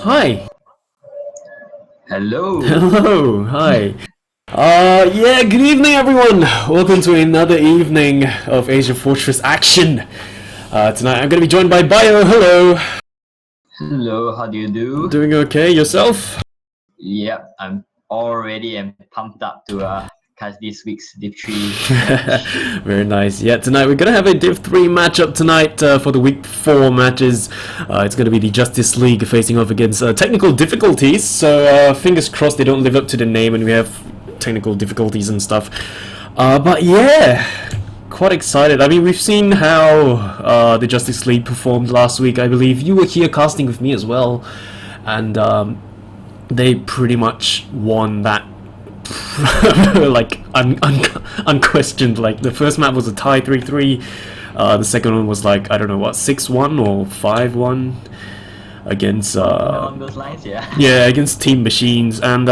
Hi. Hello. Hello. Hi. Yeah, good evening, everyone. Welcome to another evening of AsiaFortress action. Tonight I'm going to be joined by Bio. Hello. Hello, how do you do? Doing okay? Yourself? Yep, I'm already am pumped up to catch this week's Div 3 match. Very nice. Yeah, tonight we're going to have a Div 3 matchup tonight for the Week 4 matches. It's going to be the Justice League facing off against technical difficulties. So fingers crossed they don't live up to the name and we have technical difficulties and stuff. But yeah, quite excited. I mean, we've seen how the Justice League performed last week. I believe you were here casting with me as well. And they pretty much won that like unquestioned. Like the first map was a tie 3-3. The second one was like, I don't know what, 6-1 or 5-1 against Along those lines, yeah. yeah, against Team Machines. And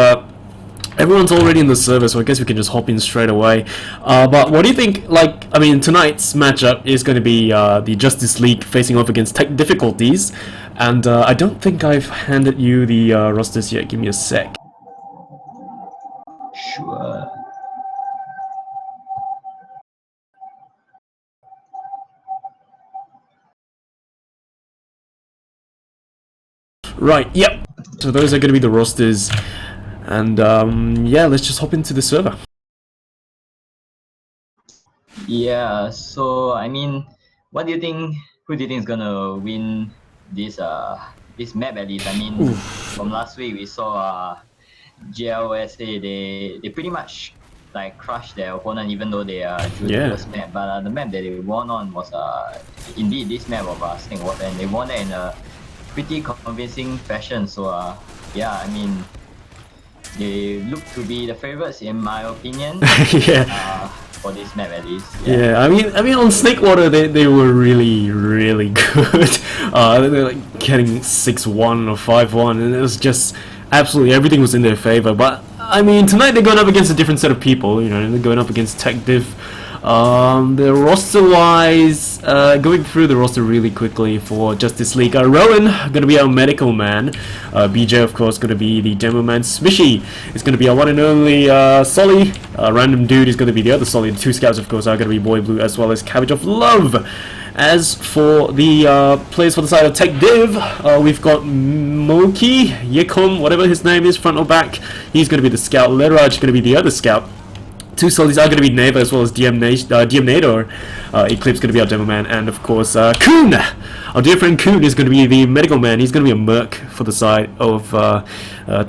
everyone's already in the server, so I guess we can just hop in straight away. But what do you think? Like, I mean, tonight's matchup is going to be the Justice League facing off against Tech Difficulties, and I don't think I've handed you the rosters yet. Give me a sec. Sure. Right. Yep. So those are going to be the rosters, and yeah, let's just hop into the server. Yeah, so I mean, what do you think? Who do you think is gonna win this map at least? I mean, from last week we saw JLOSA. They pretty much like crushed their opponent, even though they drew the first map. But the map that they won on was indeed this map of Snake Water, and they won it in a pretty convincing fashion. So yeah, I mean, they look to be the favorites in my opinion. Yeah. For this map at least. Yeah, I mean, on Snakewater they were really good. They're like getting 6-1 or 5-1, and it was just absolutely everything was in their favor. But I mean, tonight they're going up against a different set of people. You know, they're going up against Tech Div. The roster-wise, going through the roster really quickly for Justice League. Rowan gonna be our medical man. BJ, of course, gonna be the demo man. Smishy is gonna be our one and only Solly. Random Dude is gonna be the other Solly. The two scouts, of course, are gonna be Boy Blue as well as Cabbage of Love. As for the players for the side of Tech Div, we've got Moki, Yekom, whatever his name is, front or back. He's gonna be the scout. Leraj gonna be the other scout. Two Soldies are going to be Neva as well as DMNator. Eclipse going to be our demo man, and of course Kuhn, our dear friend Kuhn, is going to be the medical man. He's going to be a merc for the side of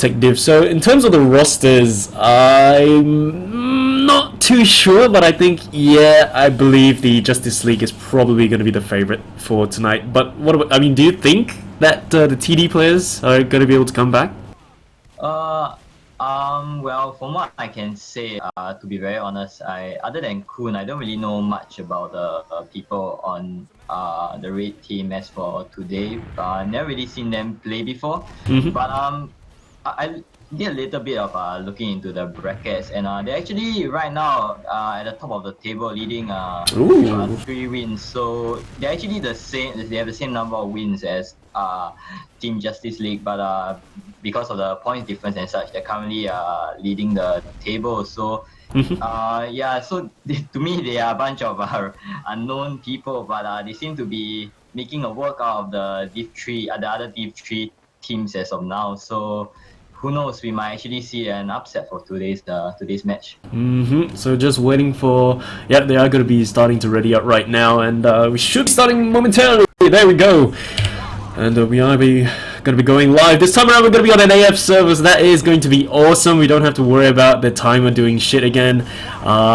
Tech Div. So in terms of the rosters, I'm not too sure, but I think, yeah, I believe the Justice League is probably going to be the favorite for tonight. But what about, I mean, do you think that the TD players are going to be able to come back? Well, from what I can say, to be very honest, other than Kuhn, I don't really know much about the people on the raid team as for today. Never really seen them play before. But I did a little bit of looking into the brackets, and they're actually right now at the top of the table, leading 3 wins. So they're actually the same. They have the same number of wins as Team Justice League, but because of the points difference and such, they're currently leading the table. So yeah, so to me they are a bunch of unknown people, but they seem to be making a work out of the Div 3, the other Div 3 teams as of now. So who knows, we might actually see an upset for today's match. So just waiting for, yeah, they are going to be starting to ready up right now, and we should be starting momentarily. There we go. And we are going to be going live. This time around we're going to be on an AF server, so that is going to be awesome. We don't have to worry about the timer doing shit again.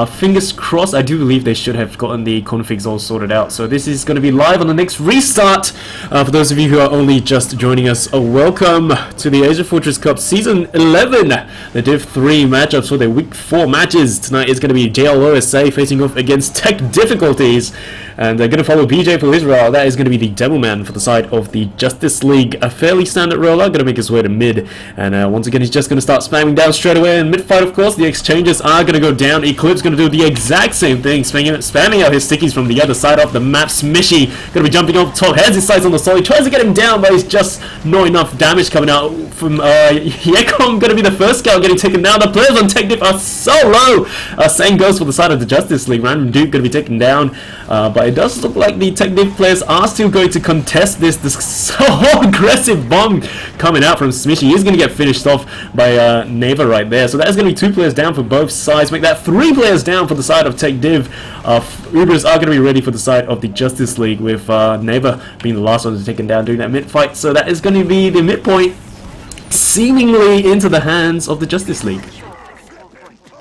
Fingers crossed. I do believe they should have gotten the configs all sorted out. So this is going to be live on the next restart. For those of you who are only just joining us, welcome to the AsiaFortress Cup Season 11. The Div 3 matchups for the Week 4 matches. Tonight is going to be JLOSA facing off against Tech Difficulties. And they're going to follow BJ for Israel. That is going to be the demo man for the side of the Justice League. A fairly fairly standard roller, gonna make his way to mid, and once again he's just gonna start spamming down straight away. In mid fight, of course, the exchanges are gonna go down. Eclipse gonna do the exact same thing, spamming out his stickies from the other side of the map. Smishy gonna be jumping off the top, has his sights on the solid, tries to get him down, but it's just not enough damage coming out from Yekom. Gonna be the first scout getting taken down. The players on Tech Div are so low. Same goes for the side of the Justice League. Random Duke gonna be taken down, but it does look like the Tech Div players are still going to contest this so aggressive bomb coming out from Smishy. He's gonna get finished off by Neva right there. So that's gonna be 2 players down for both sides. Make that 3 players down for the side of Tech Div. Ubers are gonna be ready for the side of the Justice League, with Neva being the last one to taken down during that mid fight. So that is going to be the midpoint, seemingly into the hands of the Justice League.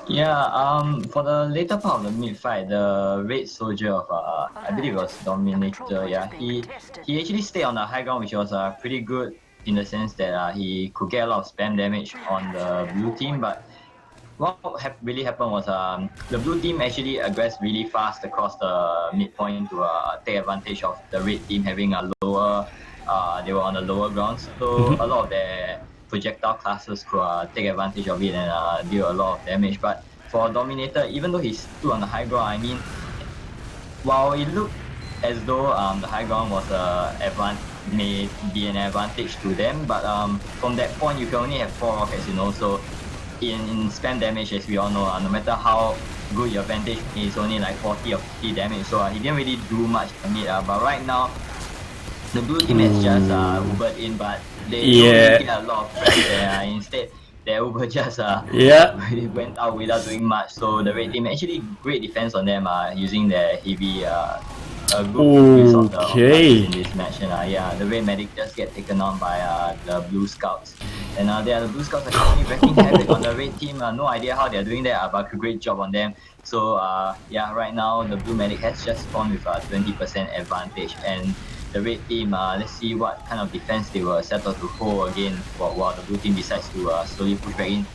Yeah, for the later part of the mid fight, the Red Soldier of I believe it was Dominator. Yeah, he actually stayed on the high ground, which was pretty good in the sense that he could get a lot of spam damage on the blue team. But what really happened was the blue team actually aggressed really fast across the midpoint to take advantage of the red team having a lower, they were on the lower ground, so a lot of their projectile classes could take advantage of it and deal a lot of damage. But for Dominator, even though he stood on the high ground, I mean, while it looked as though the high ground was may be an advantage to them, but from that point you can only have 4 rockets, you know, so in spam damage, as we all know, no matter how good your vantage is, only like 40 or 50 damage, so he didn't really do much damage. But right now, the blue team has just Ubered in, but they don't really get a lot of pressure there. Instead, their Uber just went out without doing much. So the red team actually great defense on them, using their heavy good use of the in this match. And the red medic just get taken on by the blue scouts. And the blue scouts are currently wrecking havoc on the red team. No idea how they're doing that, but great job on them. So right now the blue medic has just spawned with a 20% advantage, and the red team, let's see what kind of defense they will settle to hold again while the blue team decides to slowly push back in.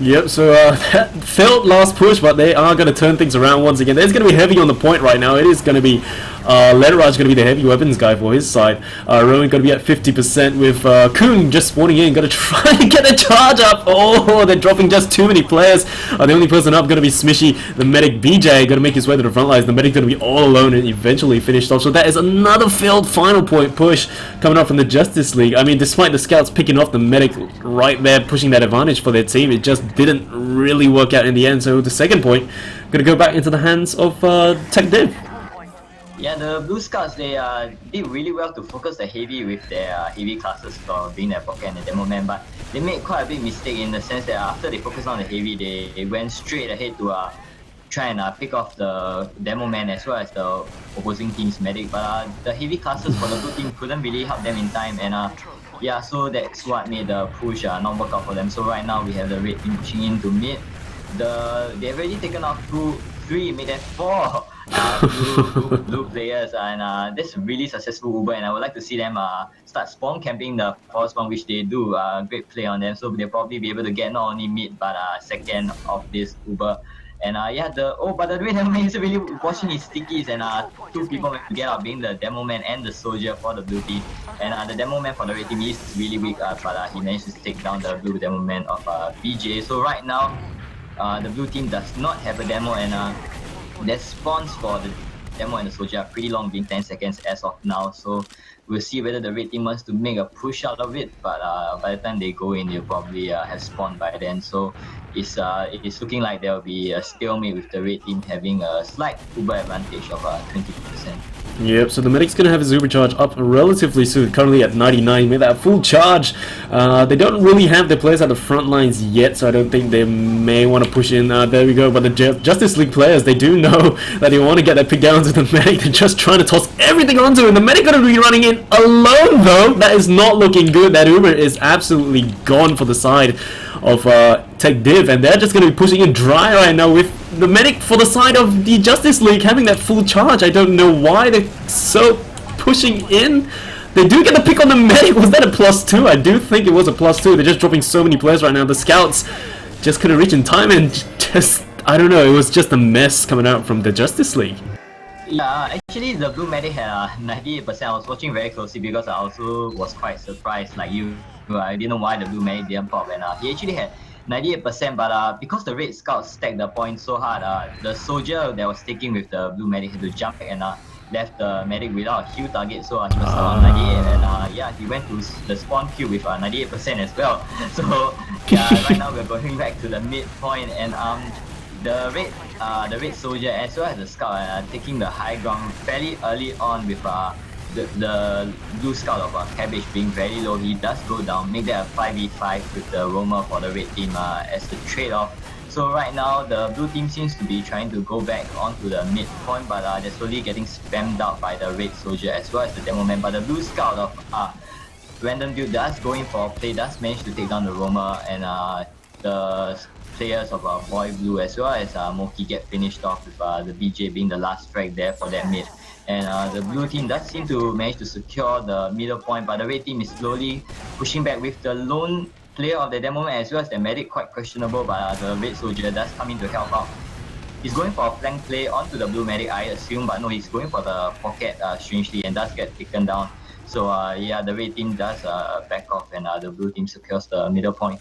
Yep, so that failed last push, but they are going to turn things around once again. There's going to be heavy on the point right now. It is going to be Letterage going to be the heavy weapons guy for his side. Rowan going to be at 50% with Kun just spawning in, going to try to get a charge up. Oh, they're dropping just too many players. The only person up going to be Smishy, the medic BJ, going to make his way to the front lines. The medic going to be all alone and eventually finished off. So that is another failed final point push coming up from the Justice League. I mean, despite the scouts picking off the medic right there, pushing that advantage for their team, it just didn't really work out in the end. So the second point going to go back into the hands of Tech Div. Yeah, the Blue Scouts, they did really well to focus the heavy with their heavy classes for being their pocket and the demo man, but they made quite a big mistake in the sense that after they focused on the heavy, they went straight ahead to try and pick off the demo man as well as the opposing team's medic, but the heavy classes for the blue team couldn't really help them in time, and so that's what made the push not work out for them. So right now we have the red team pushing into mid. They've already taken out 3, made them 4 blue players, and that's really successful Uber, and I would like to see them start spawn camping the power spawn, which they do. Great play on them, so they'll probably be able to get not only mid but second of this Uber. And but the red demo man is really watching his stickies, and 2 people to get out, being the demo man and the soldier for the blue team. And the demo man for the red team is really weak, but he managed to take down the blue demo man of BJ. So right now, the blue team does not have a demo, and their spawns for the demo and the soldier are pretty long, being 10 seconds as of now. So we'll see whether the red team wants to make a push out of it, but by the time they go in, they'll probably have spawned by then. So it's looking like there will be a stalemate with the red team having a slight Uber advantage of 20%. Yep, so the medic's going to have his Uber charge up relatively soon, currently at 99, made that full charge. They don't really have their players at the front lines yet, so I don't think they may want to push in. There we go, but the Justice League players, they do know that they want to get that pick down to the medic. They're just trying to toss everything onto him. The medic going to be running in alone, though. That is not looking good. That Uber is absolutely gone for the side of Tech Div, and they're just going to be pushing in dry right now with the medic for the side of the Justice League having that full charge. I don't know why they're so pushing in. They do get the pick on the medic. Was that a +2? I do think it was a +2. They're just dropping so many players right now. The scouts just couldn't reach in time, and just, I don't know, it was just a mess coming out from the Justice League. Yeah, actually the blue medic had 98%. I was watching very closely because I also was quite surprised like you. I didn't know why the blue medic didn't pop, and he actually had 98%, but because the red scout stacked the points so hard, the soldier that was sticking with the blue medic had to jump back and left the medic without a heal target, so he was stuck on 98, and yeah, he went to the spawn queue with 98% as well. So yeah, right now we're going back to the midpoint, and the red soldier as well as the scout are taking the high ground fairly early on with the blue scout of Cabbage being very low. He does go down, make that a 5v5 with the roamer for the red team as the trade-off. So right now the blue team seems to be trying to go back onto the midpoint, but they're slowly getting spammed out by the red soldier as well as the demo man. But the blue scout of Random Dude does go in for a play, does manage to take down the roamer, and the players of Poeyy Blue as well as Moki get finished off with the BJ being the last frag there for that mid. And the blue team does seem to manage to secure the middle point, but the red team is slowly pushing back with the lone player of the demo man as well as the medic quite questionable, but the red soldier does come in to help out. He's going for a flank play onto the blue medic, I assume, but no, he's going for the pocket strangely and does get taken down. So yeah, the red team does back off, and the blue team secures the middle point.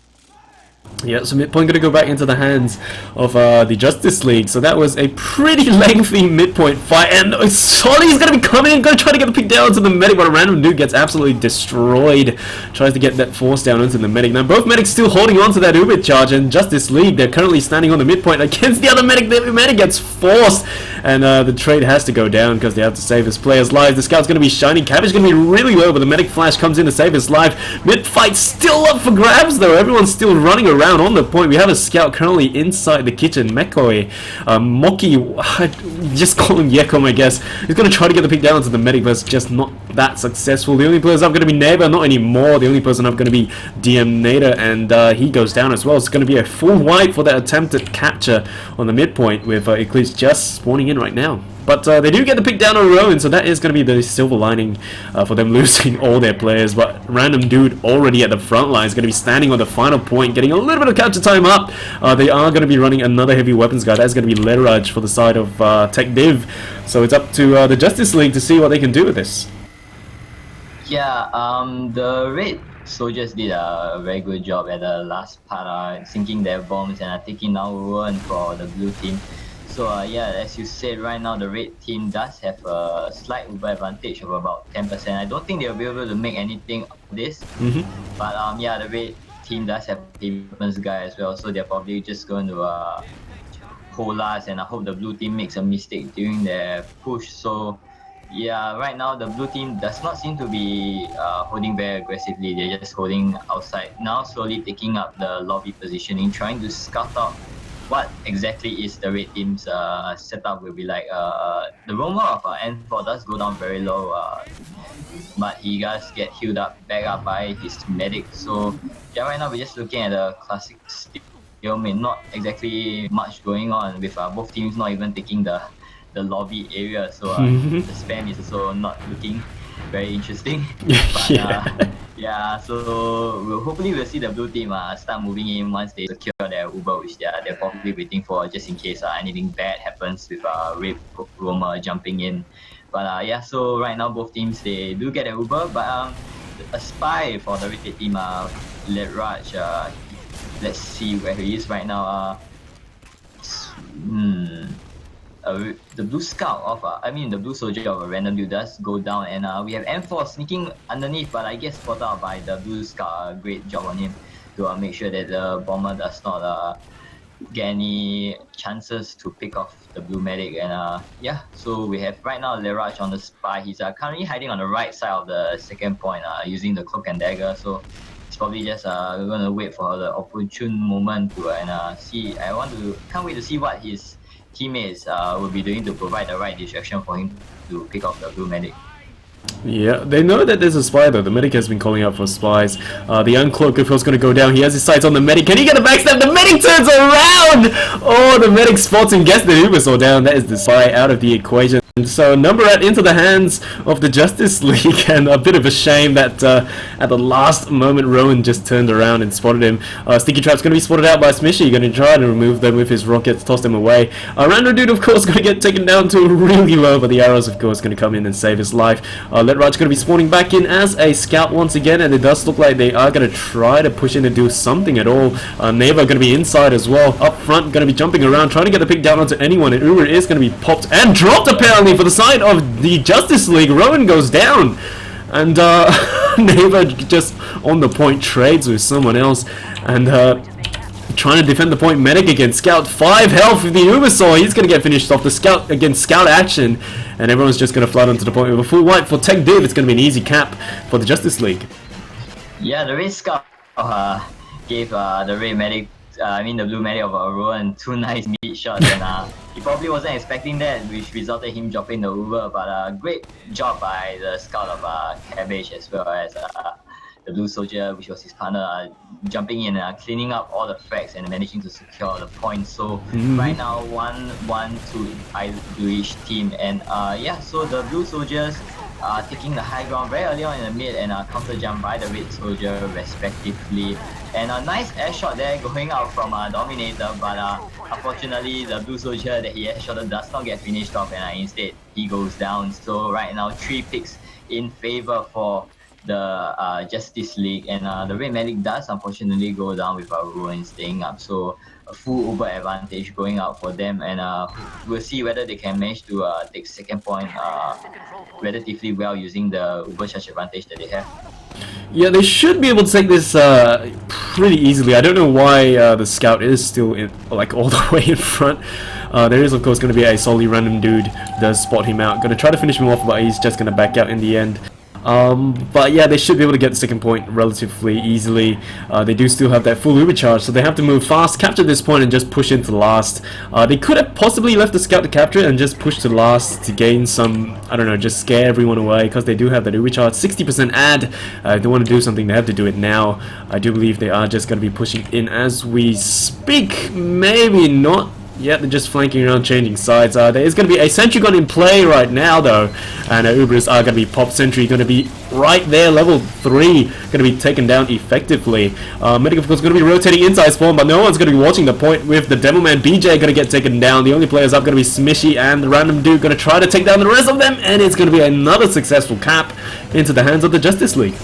Yeah, so midpoint gonna go back into the hands of the Justice League. So that was a pretty lengthy midpoint fight, and Solly's gonna be coming in, gonna try to get the pick down to the medic, but a random dude gets absolutely destroyed. Tries to get that force down into the medic. Now both medics still holding on to that Uber charge, and Justice League, they're currently standing on the midpoint against the other medic. The medic gets forced, and the trade has to go down because they have to save his player's lives. The scout's gonna be shining. Cabbage gonna be really low, but the medic flash comes in to save his life. Mid fight still up for grabs though. Everyone's still running around on the point. We have a scout currently inside the kitchen. Mekoy, Moki, just call him Yekom, I guess. He's going to try to get the pick down to the medic, but it's just not that successful. The only players up going to be Neighbor, not anymore. The only person up going to be DM Nader, and he goes down as well. It's going to be a full wipe for that attempted capture on the midpoint with Eclipse just spawning in right now. But they do get the pick down on Rowan, so that is going to be the silver lining for them losing all their players. But Random Dude already at the front line is going to be standing on the final point, getting a little bit of capture time up. They are going to be running another heavy weapons guy. That's going to be Leraj for the side of Tech Div. So it's up to the Justice League to see what they can do with this. Yeah, the red soldiers did a very good job at the last part, sinking their bombs and taking down Rowan for the blue team. So yeah, as you said, right now the red team does have a slight Uber advantage of about 10%. I don't think they'll be able to make anything of this. But yeah, the red team does have a weapons guy as well, so they're probably just going to hold us, and I hope the blue team makes a mistake during their push. So yeah, right now the blue team does not seem to be holding very aggressively. They're just holding outside. Now slowly taking up the lobby positioning, trying to scout out what exactly is the red team's setup will be like. The roamer of N4 does go down very low, but he does get healed up, back up by his medic. So yeah, right now we're just looking at a classic stalemate, not exactly much going on with both teams not even taking the lobby area. So the spam is also not looking very interesting. But yeah, so hopefully we'll see the blue team start moving in once they secure their Uber, which they're probably waiting for just in case anything bad happens with Red Roamer jumping in. But yeah, so right now both teams, they do get an Uber, but a spy for the red team, Let Raj, let's see where he is right now. The blue scout of the blue soldier of a Random Dude does go down, and we have M4 sneaking underneath, but I guess spotted out by the blue scout. Great job on him to make sure that the bomber does not get any chances to pick off the blue medic. And yeah, so we have right now Leraj on the spy. He's currently hiding on the right side of the second point, using the cloak and dagger. So it's probably just going to wait for the opportune moment to see. Can't wait to see what his teammates will be doing to provide the right distraction for him to pick off the blue medic. Yeah, they know that there's a spy though. The medic has been calling out for spies. The uncloak of course going to go down. He has his sights on the medic. Can he get a backstab? The medic turns around! Oh, the medic spots him, gets the Uber saw down. That is the spy out of the equation. So number 8 into the hands of the Justice League, and a bit of a shame that at the last moment Rowan just turned around and spotted him. Sticky Trap's going to be spotted out by Smishy, going to try to remove them with his rockets, toss them away. Random Dude, of course, going to get taken down to really low, but the arrows, of course, going to come in and save his life. Letraj going to be spawning back in as a scout once again, and it does look like they are going to try to push in and do something at all. Neva going to be inside as well, up front, going to be jumping around, trying to get the pick down onto anyone, and Uber is going to be popped and dropped apparently for the side of the Justice League. Rowan goes down, and Neva just on the point trades with someone else, and trying to defend the point. Medic against Scout, 5 health with the Ubersaw. He's going to get finished off. The Scout against Scout action, and everyone's just going to flood onto the point with a full wipe for Tech Div. It's going to be an easy cap for the Justice League. Yeah, the Red Scout gave the Red Medic, the Blue Medic of Rowan 2 nice mid shots, and he probably wasn't expecting that, which resulted him dropping the Uber. But great job by the Scout of Cabbage, as well as the Blue Soldier, which was his partner, jumping in and cleaning up all the frags and managing to secure the points. So right now 1-1 to either bluish team, and so the Blue Soldiers taking the high ground very early on in the mid, and counter jump by the Red Soldier respectively. And a nice air shot there going out from Dominator, but unfortunately the Blue Soldier that he air shotted does not get finished off, and instead he goes down. So right now 3 picks in favor for the Justice League, and the Red Medic does unfortunately go down with Rowan staying up. So a full Uber advantage going out for them, and we'll see whether they can manage to take second point relatively well using the Uber charge advantage that they have. Yeah, they should be able to take this pretty easily. I don't know why the Scout is still in, like, all the way in front. There is, of course, going to be a solely random dude does spot him out. Going to try to finish him off, but he's just going to back out in the end. But yeah, they should be able to get the second point relatively easily. They do still have that full Uber charge, so they have to move fast, capture this point, and just push into last. They could have possibly left the Scout to capture it and just push to last to gain some, I don't know, just scare everyone away, because they do have that Uber charge. 60% add. If they want to do something, they have to do it now. I do believe they are just going to be pushing in as we speak. Maybe not. Yeah, they're just flanking around, changing sides. There is going to be a sentry gun in play right now, though, and Ubers are going to be pop sentry, going to be right there, level 3, going to be taken down effectively. Medic, of course, going to be rotating inside spawn, but no one's going to be watching the point with the Devilman. BJ going to get taken down. The only players up going to be Smishy and the random dude, going to try to take down the rest of them, and it's going to be another successful cap into the hands of the Justice League.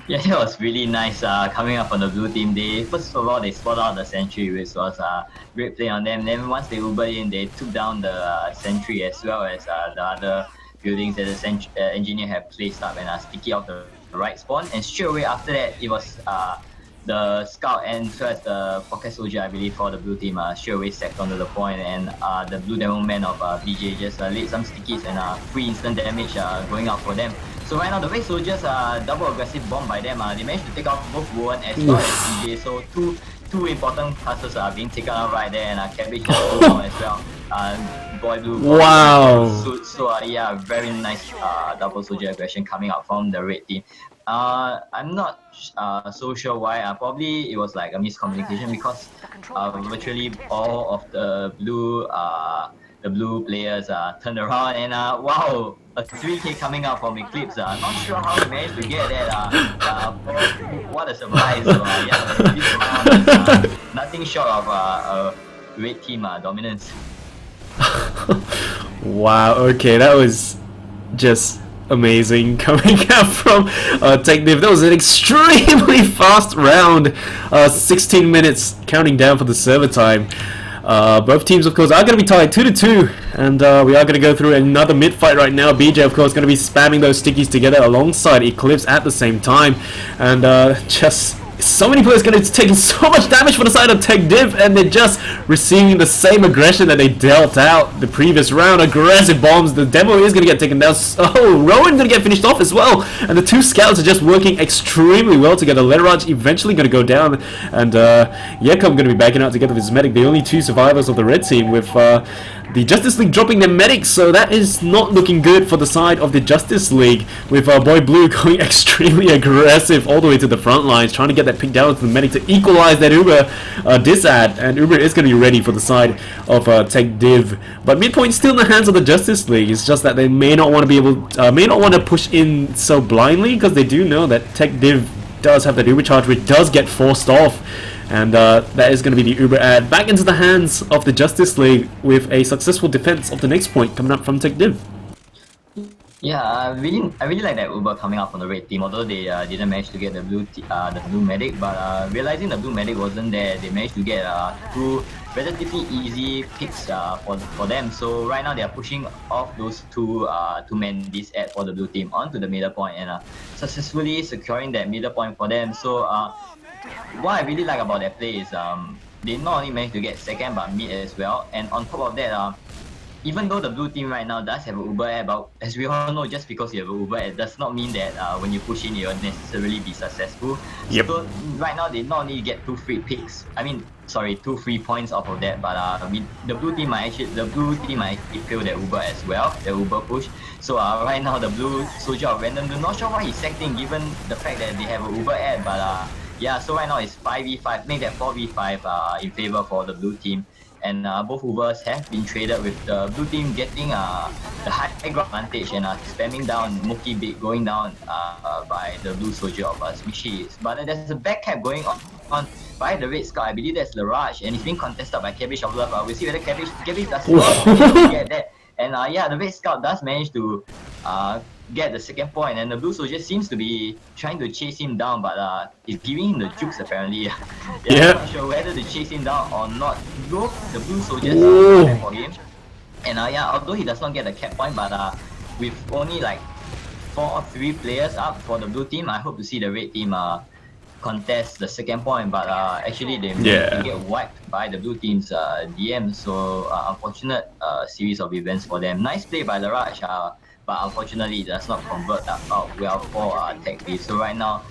Yeah, it was really nice coming up on the blue team. First of all, they spot out the sentry, which was a great play on them. Then once they Ubered in, they took down the sentry as well as the other buildings that the engineer had placed up, and Sticky off the right spawn. And straight away after that, it was the Scout and as well as the Pocket Soldier, I believe, for the blue team straight away sacked onto the point, and the blue demo man of BJ just laid some stickies and free instant damage going out for them. So right now the Red Soldiers are double aggressive bomb by them. They managed to take out both Rowan as well as BJ. So two important classes are being taken out right there, and Cabbage goes down as well. Boy Blue. Wow. So yeah, very nice double soldier aggression coming out from the red team. I'm not so sure why. Probably it was like a miscommunication, because virtually all of the blue players turned around, and wow, a 3k coming out from Eclipse. Not sure how he managed to get that. What a surprise. Nothing short of a red team dominance. Wow, okay, that was just amazing coming out from Tech Div. That was an extremely fast round. 16 minutes counting down for the server time. Both teams, of course, are going to be tied 2-2, and we are going to go through another mid fight right now. BJ, of course, going to be spamming those stickies together alongside Eclipse at the same time, and just so many players going to taking so much damage for the side of Tech Div, and they're just receiving the same aggression that they dealt out the previous round. Aggressive bombs. The demo is going to get taken down. Oh, Rowan going to get finished off as well, and the two scouts are just working extremely well together. Letraj eventually going to go down, and Yekom going to be backing out together with his medic. The only two survivors of the red team, with the Justice League dropping their medics, so that is not looking good for the side of the Justice League, with Boy Blue going extremely aggressive all the way to the front lines, trying to get that that pick down to the medic to equalize that Uber disad, and Uber is going to be ready for the side of Tech Div. But midpoint still in the hands of the Justice League. It's just that they may not want to be able, may not want to push in so blindly, because they do know that Tech Div does have that Uber charge, which does get forced off. And that is going to be the Uber ad back into the hands of the Justice League with a successful defense of the next point coming up from Tech Div. Yeah, I really like that Uber coming up from the red team. Although they didn't manage to get the blue medic, but realizing the blue medic wasn't there, they managed to get two relatively easy picks for them. So right now they are pushing off those two men this ad for the blue team onto the middle point and successfully securing that middle point for them. So what I really like about that play is they not only managed to get second but mid as well, and on top of that, even though the blue team right now does have an Uber ad, but as we all know, just because you have an Uber ad does not mean that when you push in, you'll necessarily be successful. Yep. So right now they not only get two free picks, two free points off of that, but the blue team might actually fail their Uber as well, their Uber push. So right now the blue soldier of random, I'm not sure why he's secting given the fact that they have an Uber ad, but yeah, so right now it's 5v5, make that 4v5 in favor for the blue team. And both Ubers have been traded with the blue team getting the high ground advantage and spamming down Mookie Big going down by the blue soldier of Smishy. But there's a back cap going on by the red scout. I believe that's Laraj, and it's being contested by Cabbage of Love. We'll see whether Cabbage does not get that. And yeah, the red scout does manage to get the second point, and the blue soldier seems to be trying to chase him down, but he's giving him the jukes apparently. I'm not sure whether to chase him down or not. Both the blue soldiers are for him, and yeah, although he does not get the cap point, but with only like 4 or 3 players up for the blue team, I hope to see the red team contest the second point, but actually they get wiped by the blue team's DM. So unfortunate series of events for them. Nice play by Laraj, but unfortunately it does not convert out well for Tech Div. So right now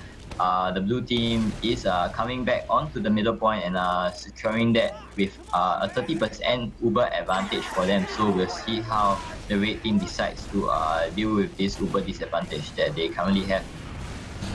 the blue team is coming back onto the middle point and securing that with a 30% Uber advantage for them. So we'll see how the red team decides to deal with this Uber disadvantage that they currently have.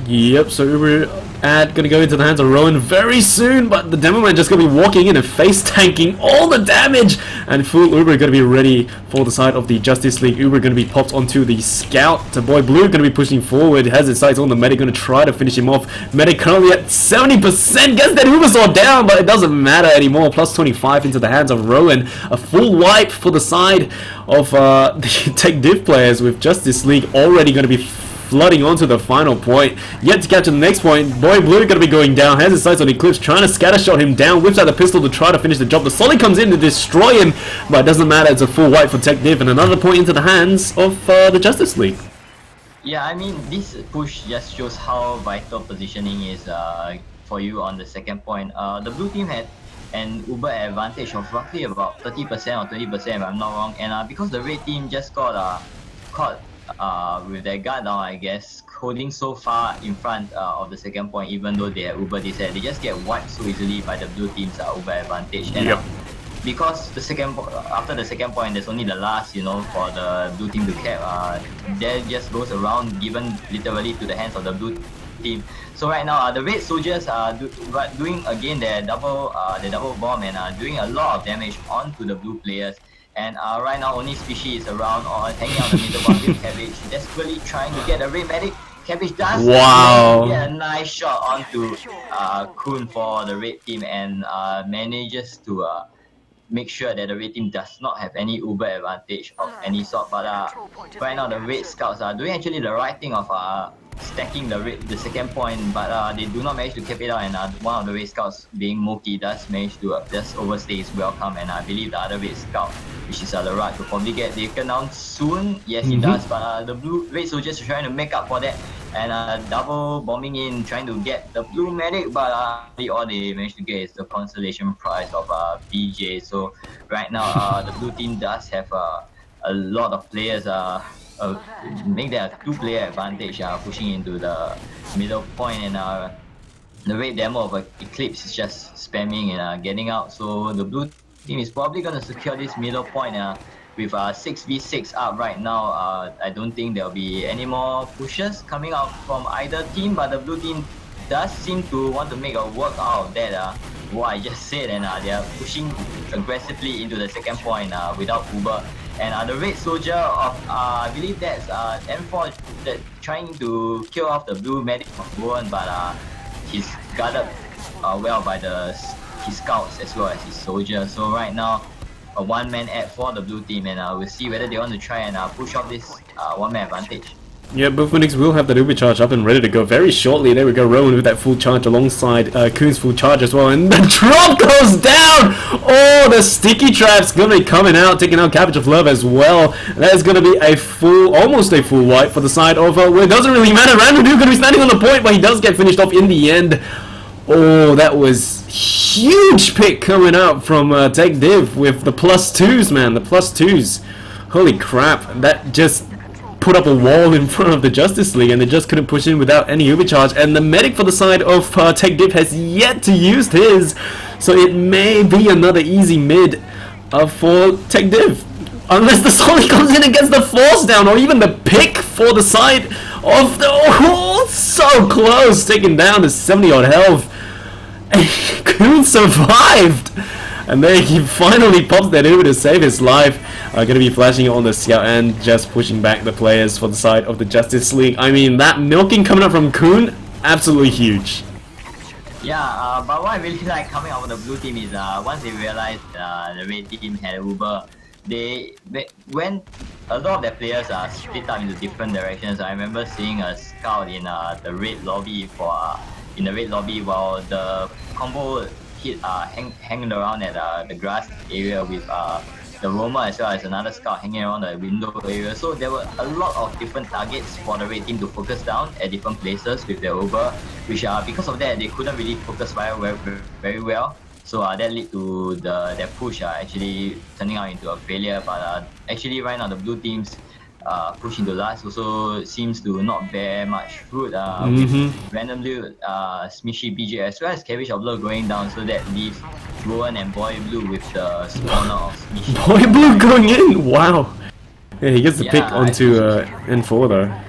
Yep, so Uber ad gonna go into the hands of Rowan very soon, but the demo man just gonna be walking in and face tanking all the damage, and full Uber gonna be ready for the side of the Justice League. Uber gonna be popped onto the scout. The boy Blue gonna be pushing forward, has his sights on the medic, gonna try to finish him off. Medic currently at 70%, gets that Uber sword down, but it doesn't matter anymore. Plus 25 into the hands of Rowan. A full wipe for the side of the Tech Div players, with Justice League already gonna be flooding onto the final point. Yet to capture the next point. Boy Blue gonna be going down, has his sights on Eclipse, trying to scatter shot him down, whips out the pistol to try to finish the job. The Solly comes in to destroy him, but it doesn't matter, it's a full wipe for Tech Div, and another point into the hands of the Justice League. Yeah, I mean, this push just shows how vital positioning is for you on the second point. The blue team had an Uber advantage of roughly about 30% or 20% if I'm not wrong, and because the red team just got caught with their guard down, I guess, holding so far in front of the second point, even though they have Uber this, they just get wiped so easily by the blue team's Uber advantage. And because after the second point, there's only the last, for the blue team to cap. That just goes around, given literally to the hands of the blue team. So right now, the red soldiers are doing again their double bomb and doing a lot of damage onto the blue players. And right now, only Species is around or hanging out the middle one with Cabbage, desperately trying to get a red medic. Cabbage does get a nice shot onto Kun for the red team and manages to make sure that the red team does not have any Uber advantage of any sort. But right now, the red scouts are doing actually the right thing of stacking the second point, but they do not manage to cap it out, and one of the red scouts, being Moki, does manage to just overstay his welcome, and I believe the other red scout, which is the Raj, will probably get taken down soon. Yes, he does, but the red soldiers are trying to make up for that, and double bombing in, trying to get the blue medic, but all they managed to get is the consolation prize of BJ. So right now, the blue team does have a lot of players make that a 2-player advantage, pushing into the middle point, and the red demo of Eclipse is just spamming and getting out. So the blue team is probably going to secure this middle point with 6v6 up right now. I don't think there'll be any more pushes coming out from either team, but the blue team does seem to want to make a work out of that. What I just said, and they are pushing aggressively into the second point without Uber. And the red soldier of I believe that's M4 that trying to kill off the blue medic of Rowan, but he's guarded well by his scouts as well as his soldiers. So right now, a one-man ad for the blue team, and we'll see whether they want to try and push off this one-man advantage. Yeah, both Phoenix will have that Uber charge up and ready to go very shortly. There we go, Rowan with that full charge alongside Kuhn's full charge as well. And the drop goes down! Oh, the sticky trap's gonna be coming out, taking out Cabbage of Love as well. That is gonna be a full, almost a full wipe for the side of, well, it doesn't really matter. Random Dude gonna be standing on the point, but he does get finished off in the end. Oh, that was huge pick coming out from Tech Div with the +2s, man, the +2s. Holy crap, that just put up a wall in front of the Justice League, and they just couldn't push in without any Uber charge. And the medic for the side of Tech Div has yet to use his, so it may be another easy mid for Tech Div, unless the Solly comes in and gets the force down, or even the pick for the side of the... Oh, so close, taken down to 70 odd health. And Kuhn survived, and there he finally pops that Uber to save his life. Gonna be flashing it on the scout and just pushing back the players for the side of the Justice League. I mean, that milking coming up from Kuhn, absolutely huge. Yeah, but what I really like coming out of the blue team is once they realized the red team had Uber, they went, a lot of their players are split up into different directions. I remember seeing a scout in the red lobby while the combo hit hanging around at the grass area with the roamer as well as another scout hanging around the window area. So there were a lot of different targets for the red team to focus down at different places with their Uber, which because of that they couldn't really focus very well. So that led to their push actually turning out into a failure. But actually right now the blue team's push into last also seems to not bear much fruit. With Random Dude, Smishy, BJ as well as Cabbage of Love going down, so that leaves Rowan and Boy Blue with the spawner of Smishy. Boy Blue going in! Wow! Yeah, he gets the pick onto N4 though.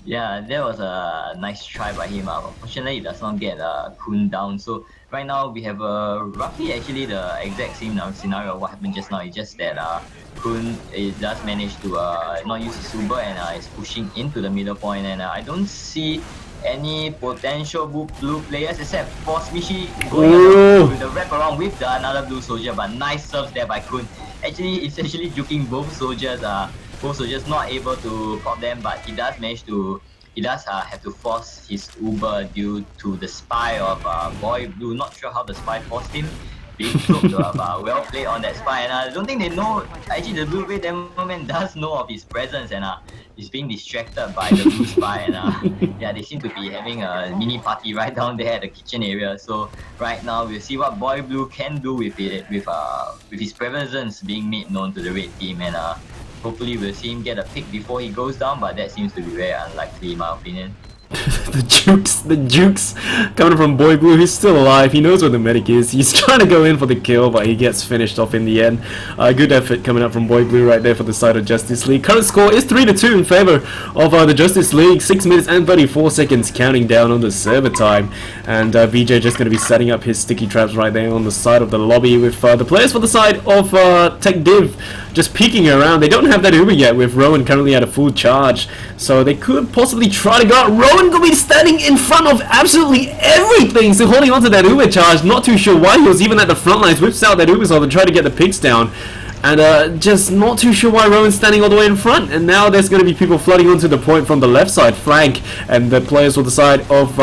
Yeah, that was a nice try by him. Unfortunately, it does not get Kuhn down. So right now we have roughly actually the exact same scenario of what happened just now. It's just that Kuhn does manage to not use his Uber and is pushing into the middle point. And I don't see any potential blue players except for Smishy going with the wrap around with another blue soldier. But nice serves there by Kuhn. Actually, it's actually juking both soldiers. Both soldiers not able to pop them, but he does manage to. He does have to force his Uber due to the spy of Boy Blue. Not sure how the spy forced him. Being choked, well played on that spy, and I don't think they know. Actually, the blue red man does know of his presence, and he's being distracted by the blue spy, and yeah, they seem to be having a mini party right down there at the kitchen area. So right now we'll see what Boy Blue can do with it, with his presence being made known to the red team, and hopefully we'll see him get a pick before he goes down, but that seems to be very unlikely in my opinion. the jukes coming from Boy Blue. He's still alive. He knows where the medic is. He's trying to go in for the kill, but he gets finished off in the end. Good effort coming up from Boy Blue right there for the side of Justice League. Current score is 3-2 in favor of the Justice League. 6 minutes and 34 seconds counting down on the server time. And VJ just going to be setting up his sticky traps right there on the side of the lobby with the players for the side of Tech Div just peeking around. They don't have that Uber yet with Rowan currently at a full charge, so they could possibly try to go out. Rowan gonna be standing in front of absolutely everything, so holding on to that Uber charge. Not too sure why he was even at the front lines. Whips out that Uber so to try to get the picks down. And just not too sure why Rowan's standing all the way in front. And now there's going to be people flooding onto the point from the left side flank. And the players on the side of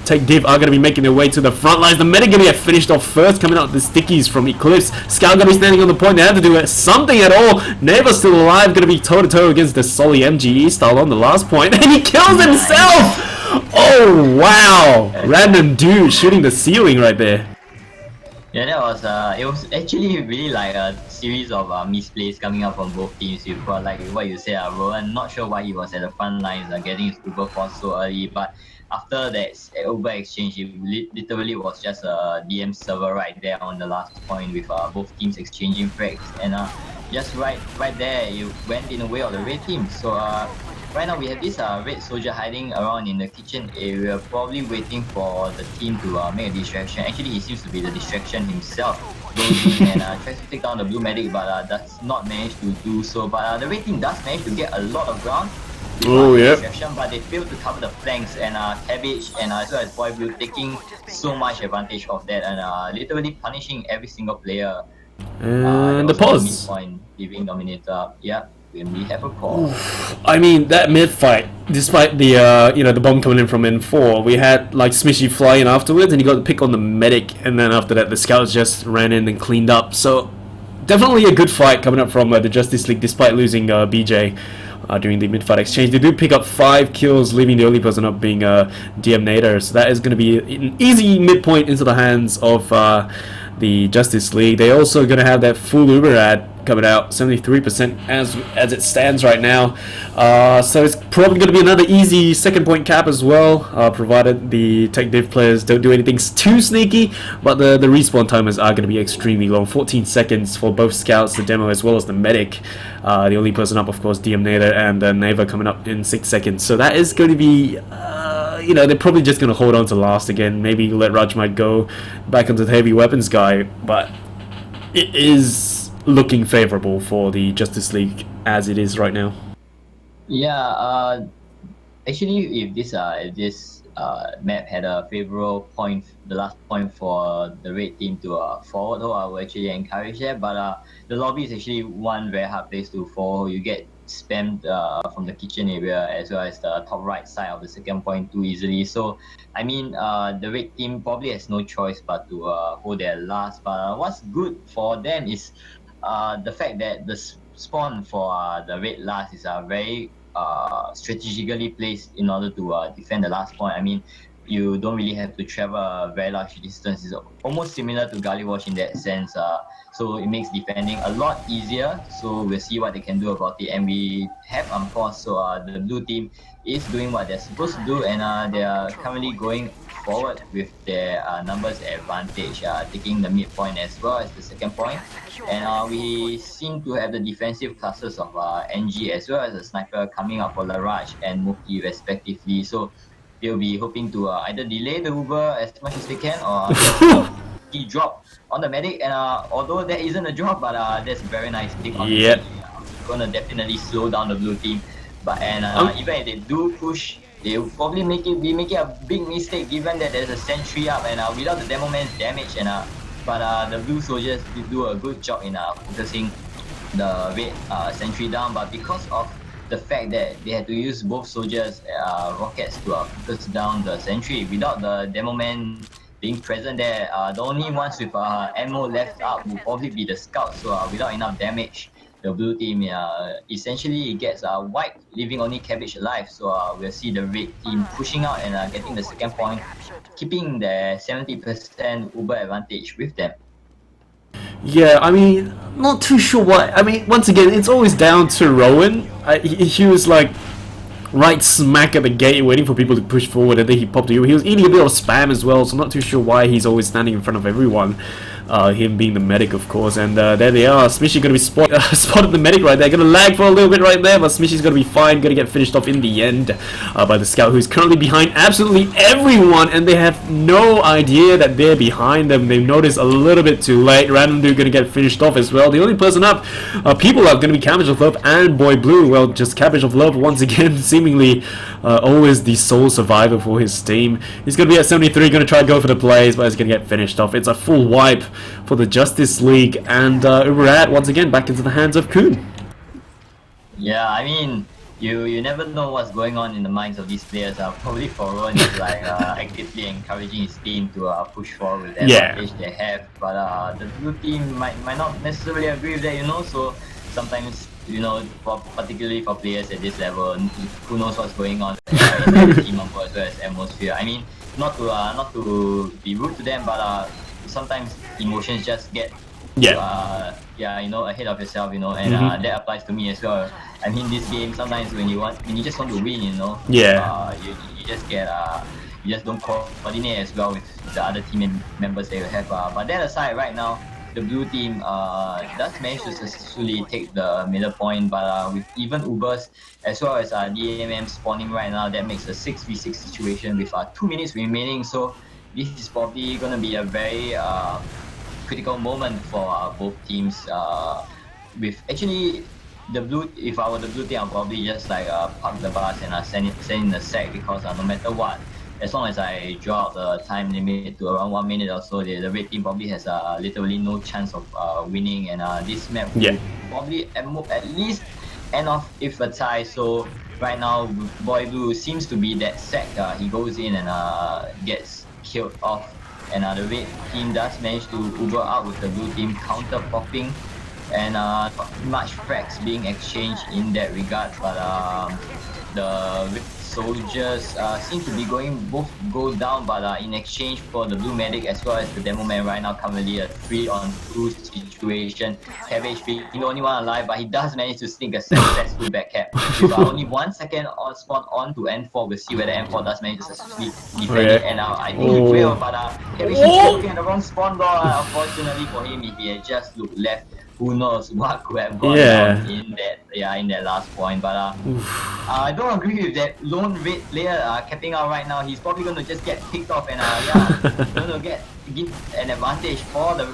Tech Div are going to be making their way to the front lines. The medic going to get finished off first, coming out with the stickies from Eclipse. Scout going to be standing on the point. They have to do something at all. Never still alive, going to be toe-to-toe against the Solly MGE style on the last point. And he kills himself! Oh, wow! Random dude shooting the ceiling right there. Yeah, that was it was actually really like a series of misplays coming up from both teams. You've got like what you said, Rowan, not sure why he was at the front lines getting his Uber force so early, but after that Uber exchange, it literally was just a DM server right there on the last point with both teams exchanging frags, and just right there, you went in the way of the red team. So right now we have this red soldier hiding around in the kitchen area, probably waiting for the team to make a distraction. Actually, he seems to be the distraction himself. Goes in and tries to take down the blue medic, but does not manage to do so. But the red team does manage to get a lot of ground with distraction, but they fail to cover the flanks, and Cabbage and as well as Poeyy Blue taking so much advantage of that and literally punishing every single player. And the pause. Point, leaving Dominator. Yeah, we have a pause. I mean, that mid fight, despite the the bomb coming in from N4, we had like Smishy fly in afterwards, and he got the pick on the medic, and then after that the scouts just ran in and cleaned up. So definitely a good fight coming up from the Justice League, despite losing BJ. During the mid-fight exchange. They do pick up 5 kills, leaving the only person up being DMnator, so that is going to be an easy midpoint into the hands of the Justice League. They're also going to have that full Uber ad coming out, 73% as it stands right now. So it's probably going to be another easy second point cap as well, provided the tech div players don't do anything too sneaky, but the respawn timers are going to be extremely long, 14 seconds for both scouts, the demo as well as the medic. The only person up, of course, DMnator, and Neva coming up in 6 seconds. So that is going to be they're probably just going to hold on to last again, maybe let Rajmite go back into the heavy weapons guy, but it is looking favorable for the Justice League as it is right now. Yeah, actually, if this map had a favorable point, the last point for the red team to forward, I would actually encourage that. But the lobby is actually one very hard place to fall. You get spammed from the kitchen area as well as the top right side of the second point too easily. So, I mean, the red team probably has no choice but to hold their last. But what's good for them is the fact that the spawn for the red last is very strategically placed in order to defend the last point. I mean, you don't really have to travel a very large distance. It's almost similar to Gully Watch in that sense. So it makes defending a lot easier. So we'll see what they can do about it. And we have Unforced. So the blue team is doing what they're supposed to do, and they are currently going forward with their numbers advantage, taking the midpoint as well as the second point. And we seem to have the defensive classes of NG as well as a sniper coming up for Laraj and Muki respectively. So they'll be hoping to either delay the Uber as much as they can or key drop on the medic. And although that isn't a drop, but that's a very nice pick on the medic. Gonna definitely slow down the blue team. But even if they do push, they'll probably be making a big mistake given that there's a sentry up and without the demo man's damage. And but the blue soldiers did do a good job in focusing the red sentry down. But because of the fact that they had to use both soldiers rockets to focus down the sentry without the demo man being present there, the only ones with ammo left up will probably be the scouts. So without enough damage, the blue team essentially gets wiped, leaving only Cabbage alive. So we'll see the red team pushing out and getting the second point, keeping their 70% Uber advantage with them. Yeah, I mean, not too sure why. I mean, once again, it's always down to Rowan. He was like right smack at the gate waiting for people to push forward, and then he popped you. He was eating a bit of spam as well, so I'm not too sure why he's always standing in front of everyone. Him being the medic, of course, and there they are. Smishy gonna be spotted the medic right there. Gonna lag for a little bit right there, but Smishy's gonna be fine. Gonna get finished off in the end by the scout, who's currently behind absolutely everyone, and they have no idea that they're behind them. They notice a little bit too late. Random dude gonna get finished off as well. The only person up, people are gonna be Cabbage of Love and Boy Blue. Well, just Cabbage of Love once again, seemingly always the sole survivor for his team. He's gonna be at 73, gonna try to go for the plays, but he's gonna get finished off. It's a full wipe for the Justice League, and Uberat once again back into the hands of Kuhn. Yeah, I mean, you never know what's going on in the minds of these players. Probably for Rowan is like actively encouraging his team to push forward with the advantage they have, but the blue team might not necessarily agree with that, you know. So sometimes, you know, particularly for players at this level, who knows what's going on in the team as well as atmosphere. I mean, not to be rude to them, but sometimes emotions just get you know, ahead of yourself, you know, and that applies to me as well. I mean, this game sometimes when you just want to win, you know, you just get you just don't coordinate as well with the other team members that you have. But that aside, right now, the blue team does manage to successfully take the middle point, but with even Ubers as well as DMM spawning right now, that makes a 6v6 situation with 2 minutes remaining. So this is probably going to be a very critical moment for both teams. With actually if I were the blue team, I'll probably just like park the bus and send in the sack, because no matter what, as long as I draw out the time limit to around 1 minute or so, the red team probably has literally no chance of winning. And this map will probably at least end off if a tie. So right now, Boy Blue seems to be that sack. He goes in and gets killed off. And the red team does manage to Uber out with the blue team counter popping, and not much frags being exchanged in that regard. But the red soldiers seem to be both go down, but in exchange for the blue medic as well as the demo man right now, currently a 3-on-2 situation. Cabbage being the only one alive, but he does manage to sneak a successful backcap with only 1 second on spawn on to N4. We'll see whether N4 does manage to successfully defend it, and I think he will, but Cabbage is looking at the wrong spawn door. Unfortunately for him, if he had just looked left, who knows what could have gone on in that last point. But I don't agree with that lone red player capping out right now. He's probably going to just get picked off, and going to give an advantage for the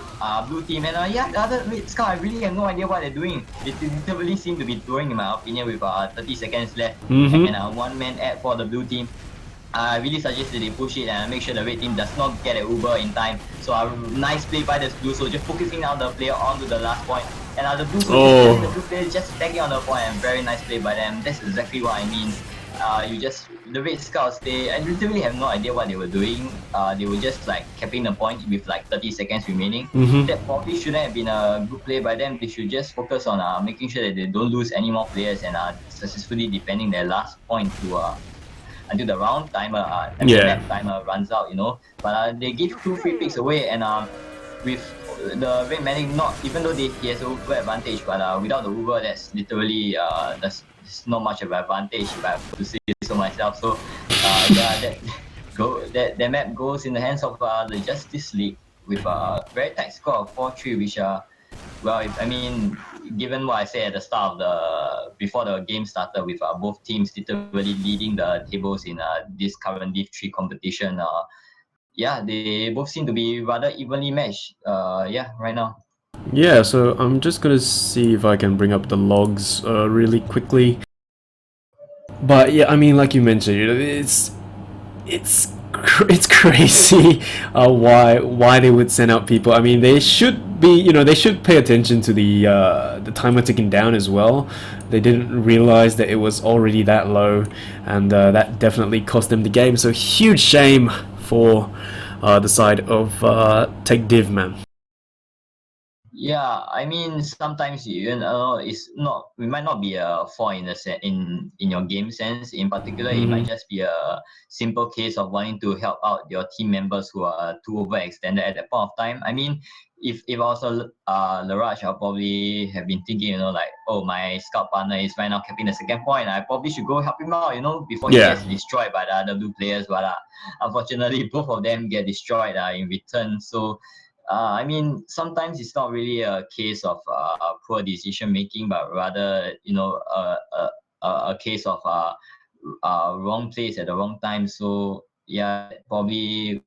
blue team. And the other red scout, I really have no idea what they're doing. They literally seem to be throwing, in my opinion, with 30 seconds left and one man ad for the blue team. I really suggest that they push it and make sure the red team does not get an Uber in time. So nice play by the blue soldier, focusing out the player onto the last point. And the blue soldier, the blue player just tagging on the point, and very nice play by them. That's exactly what I mean. The red scouts, I literally have no idea what they were doing. They were just like capping the point with like 30 seconds remaining. That probably shouldn't have been a good play by them. They should just focus on making sure that they don't lose any more players and successfully defending their last point to until the round timer, map timer runs out, But they give 2 free picks away, and with the red medic, not even though he has an Uber advantage, but without the Uber, that's literally there's not much of an advantage, if I have to say so myself. So that map goes in the hands of the Justice League with a very tight score of 4-3, which given what I said at the start of before the game started, with both teams literally leading the tables in this current Div 3 competition, they both seem to be rather evenly matched. Right now. Yeah, so I'm just gonna see if I can bring up the logs really quickly. But yeah, I mean, like you mentioned, it's crazy why they would send out people. I mean, they should be, they should pay attention to the timer ticking down as well. They didn't realize that it was already that low, and that definitely cost them the game. So huge shame for the side of Tech Div, man. Yeah, I mean, sometimes it's not. We might not be a flaw in your game sense. In particular, it might just be a simple case of wanting to help out your team members who are too overextended at that point of time. I mean, if I was Laraj, I'll probably have been thinking, like, oh, my scout partner is right now capping the second point. I probably should go help him out, before he gets destroyed by the other blue players. But unfortunately, both of them get destroyed in return. So. I mean, sometimes it's not really a case of poor decision making, but rather, a case of wrong place at the wrong time. So probably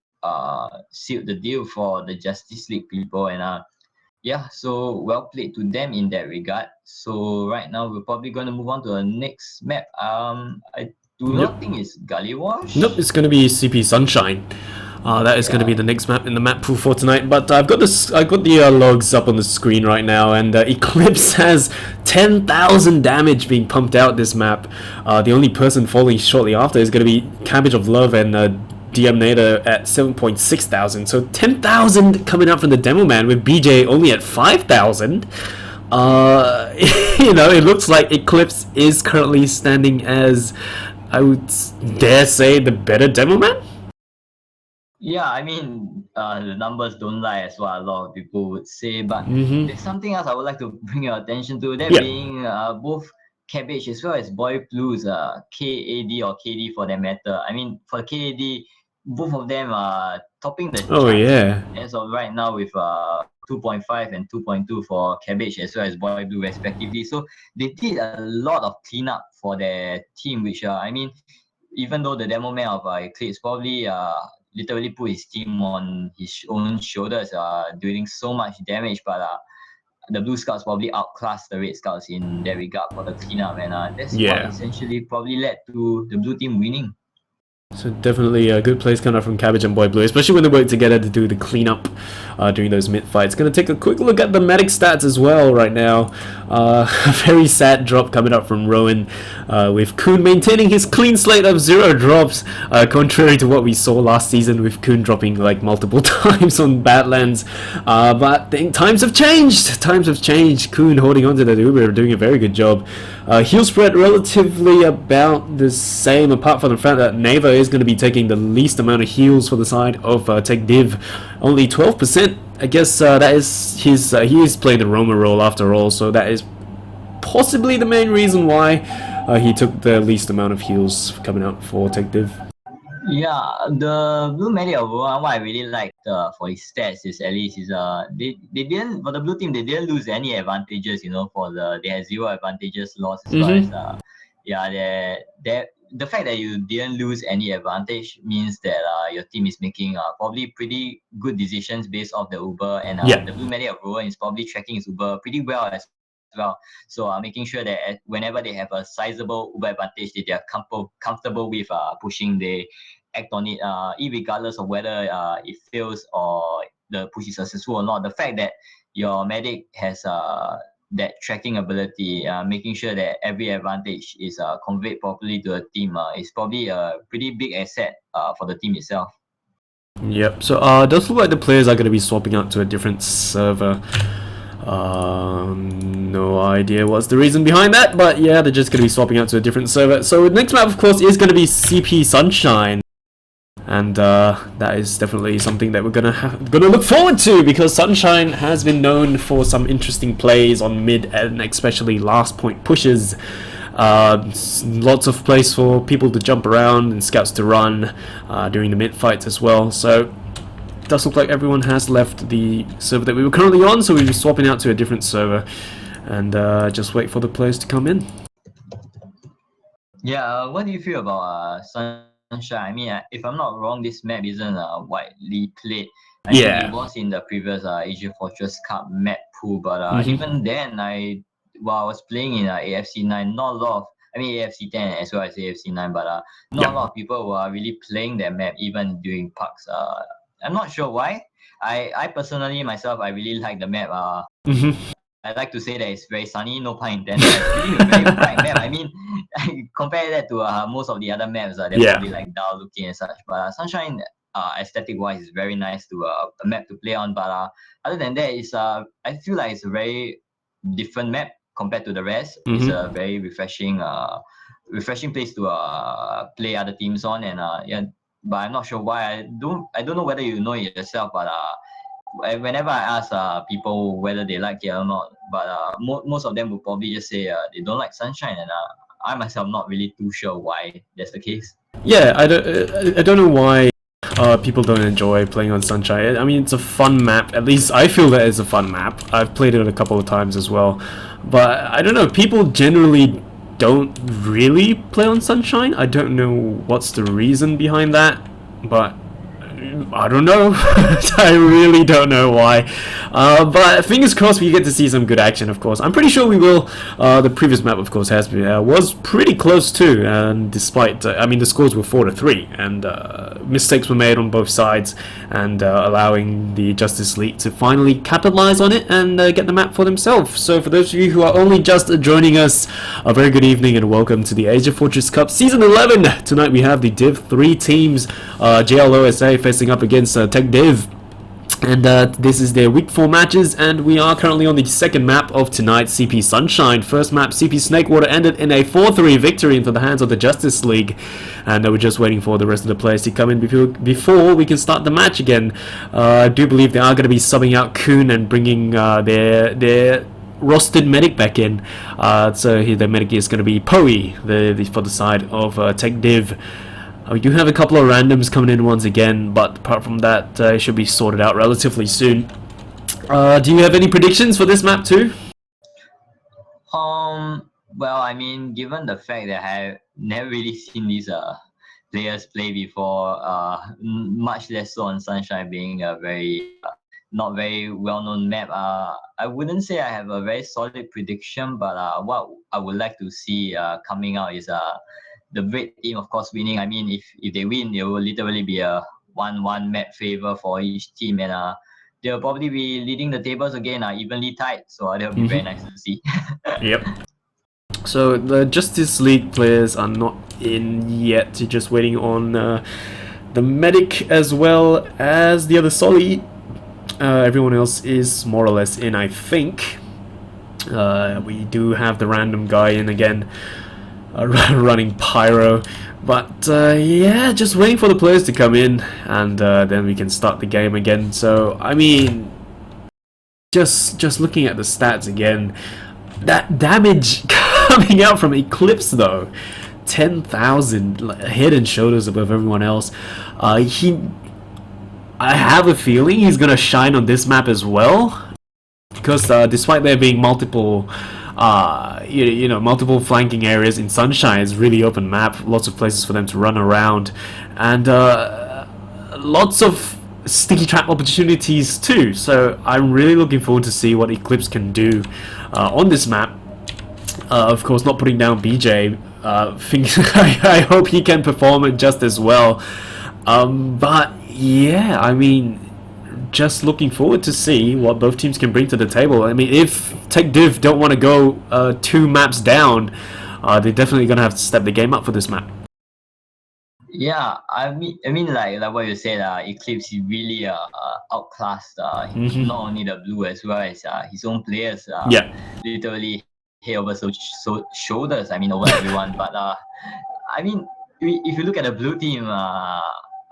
sealed the deal for the Justice League people, and so well played to them in that regard. So right now we're probably going to move on to the next map. I do not think it's Gully Wash. Nope, it's going to be CP Sunshine. That is going to be the next map in the map pool for tonight. But I've got the logs up on the screen right now, and Eclipse has 10,000 damage being pumped out this map. The only person falling shortly after is going to be Cabbage of Love and DMnator at 7.6 thousand. So 10,000 coming up from the Demo Man, with BJ only at 5,000. It looks like Eclipse is currently standing as, I would dare say, the better Demo Man. Yeah, I mean, the numbers don't lie, as what a lot of people would say. But there's something else I would like to bring your attention to. That being both Cabbage as well as Boy Blues, KAD or KD for that matter. I mean, for KAD, both of them are topping the chart as of right now with 2.5 and 2.2 for Cabbage as well as Boy Blue respectively. So they did a lot of cleanup for their team, which I mean, even though the demo man of Eclipse probably literally put his team on his own shoulders, doing so much damage, but the Blue Scouts probably outclassed the Red Scouts in that regard for the cleanup, and that's what essentially probably led to the blue team winning. So definitely a good place coming up from Cabbage and Boy Blue, especially when they work together to do the cleanup during those mid fights. Going to take a quick look at the medic stats as well right now. A very sad drop coming up from Rowan, with Kuhn maintaining his clean slate of 0 drops, contrary to what we saw last season with Kuhn dropping like multiple times on Badlands. But I think times have changed. Times have changed. Kuhn holding on to the Uber, doing a very good job. Heal spread relatively about the same, apart from the fact that Neva is going to be taking the least amount of heals for the side of Tech Div, only 12%. I guess that is his. He is playing the Roma role after all, so that is possibly the main reason why he took the least amount of heals coming out for Tech Div. Yeah, the blue medic overall, what I really liked for his stats is at least they didn't, for the blue team, they didn't lose any advantages, for they had 0 advantages lost as far as the fact that you didn't lose any advantage means that your team is making probably pretty good decisions based off the Uber, and the blue medic of Rowan is probably tracking his Uber pretty well as well. So making sure that whenever they have a sizable Uber advantage that they are comfortable with pushing, they act on it, irregardless of whether it fails or the push is successful or not. The fact that your medic has that tracking ability, making sure that every advantage is conveyed properly to a team, is probably a pretty big asset for the team itself. Yep, so it does look like the players are going to be swapping out to a different server. No idea what's the reason behind that, but yeah, they're just going to be swapping out to a different server. So the next map, of course, is going to be CP Sunshine. And that is definitely something that we're gonna look forward to, because Sunshine has been known for some interesting plays on mid and especially last point pushes. Lots of place for people to jump around and scouts to run during the mid fights as well. So it does look like everyone has left the server that we were currently on, so we'll be swapping out to a different server and just wait for the players to come in. Yeah, what do you feel about Sunshine? I mean, if I'm not wrong, this map isn't widely played. I mean, it was in the previous AsiaFortress Cup map pool, but even then, while I was playing in AFC 9, not a lot of, I mean AFC 10 as well as AFC 9, but not a lot of people were really playing that map even during PUCs. I'm not sure why. I personally myself, I really like the map. I like to say that it's very sunny, no pun intended. It's really a very bright map. I mean, compare that to most of the other maps, they're probably like dull looking and such. But Sunshine, aesthetic wise, is very nice to a map to play on. But other than that, I feel like it's a very different map compared to the rest. It's a very refreshing place to play other teams on, and but I'm not sure why. I don't know whether you know it yourself, but whenever I ask people whether they like it or not, but most of them will probably just say they don't like Sunshine, and I myself not really too sure why that's the case. Yeah, I don't know why people don't enjoy playing on Sunshine. I mean, it's a fun map. At least I feel that it's a fun map. I've played it a couple of times as well, but I don't know. People generally don't really play on Sunshine. I don't know what's the reason behind that, but I don't know. I really don't know why. But fingers crossed we get to see some good action, of course. I'm pretty sure we will. The previous map, of course, was pretty close too, and despite, I mean, the scores were 4-3, and mistakes were made on both sides, and allowing the Justice League to finally capitalize on it and get the map for themselves. So for those of you who are only just joining us, a very good evening and welcome to the AsiaFortress Cup Season 11. Tonight we have the Div 3 teams, JLOSA facing up against Tech Div. And this is their week 4 matches, and we are currently on the second map of tonight, CP Sunshine. First map, CP Snakewater, ended in a 4-3 victory into the hands of the Justice League, and we're just waiting for the rest of the players to come in before we can start the match again. I do believe they are going to be subbing out Kuhn and bringing their rostered medic back in. So the medic is going to be Poeyy for the side of Tech Div. We do have a couple of randoms coming in once again, but apart from that, it should be sorted out relatively soon. Do you have any predictions for this map too? Well, I mean, given the fact that I have never really seen these players play before, much less so on Sunshine being a very not very well-known map, I wouldn't say I have a very solid prediction, but what I would like to see coming out is the Red team, of course, winning. I mean, if they win, it will literally be a 1-1 map favor for each team, and they'll probably be leading the tables again, evenly tied. So that'll be very nice to see. Yep. So the Justice League players are not in yet. You're just waiting on the medic as well as the other Solly. Everyone else is more or less in, I think. We do have the random guy in again, running Pyro. But yeah, just waiting for the players to come in, and then we can start the game again. So I mean, just looking at the stats again, that damage coming out from Eclipse though, 10,000 head and shoulders above everyone else. I have a feeling he's gonna shine on this map as well, because despite there being multiple multiple flanking areas in Sunshine, it's really open map, lots of places for them to run around, and lots of sticky trap opportunities too. So I'm really looking forward to see what Eclipse can do on this map. Of course, not putting down BJ. I hope he can perform it just as well. But yeah, I mean, just looking forward to see what both teams can bring to the table. I mean, if Tech Div don't want to go 2 maps down, they're definitely gonna have to step the game up for this map. Yeah, I mean, like what you said, Eclipse is really outclassed. Not only the blue as well as his own players. Yeah. Literally head over shoulders. I mean, over everyone. But I mean, if you look at the blue team,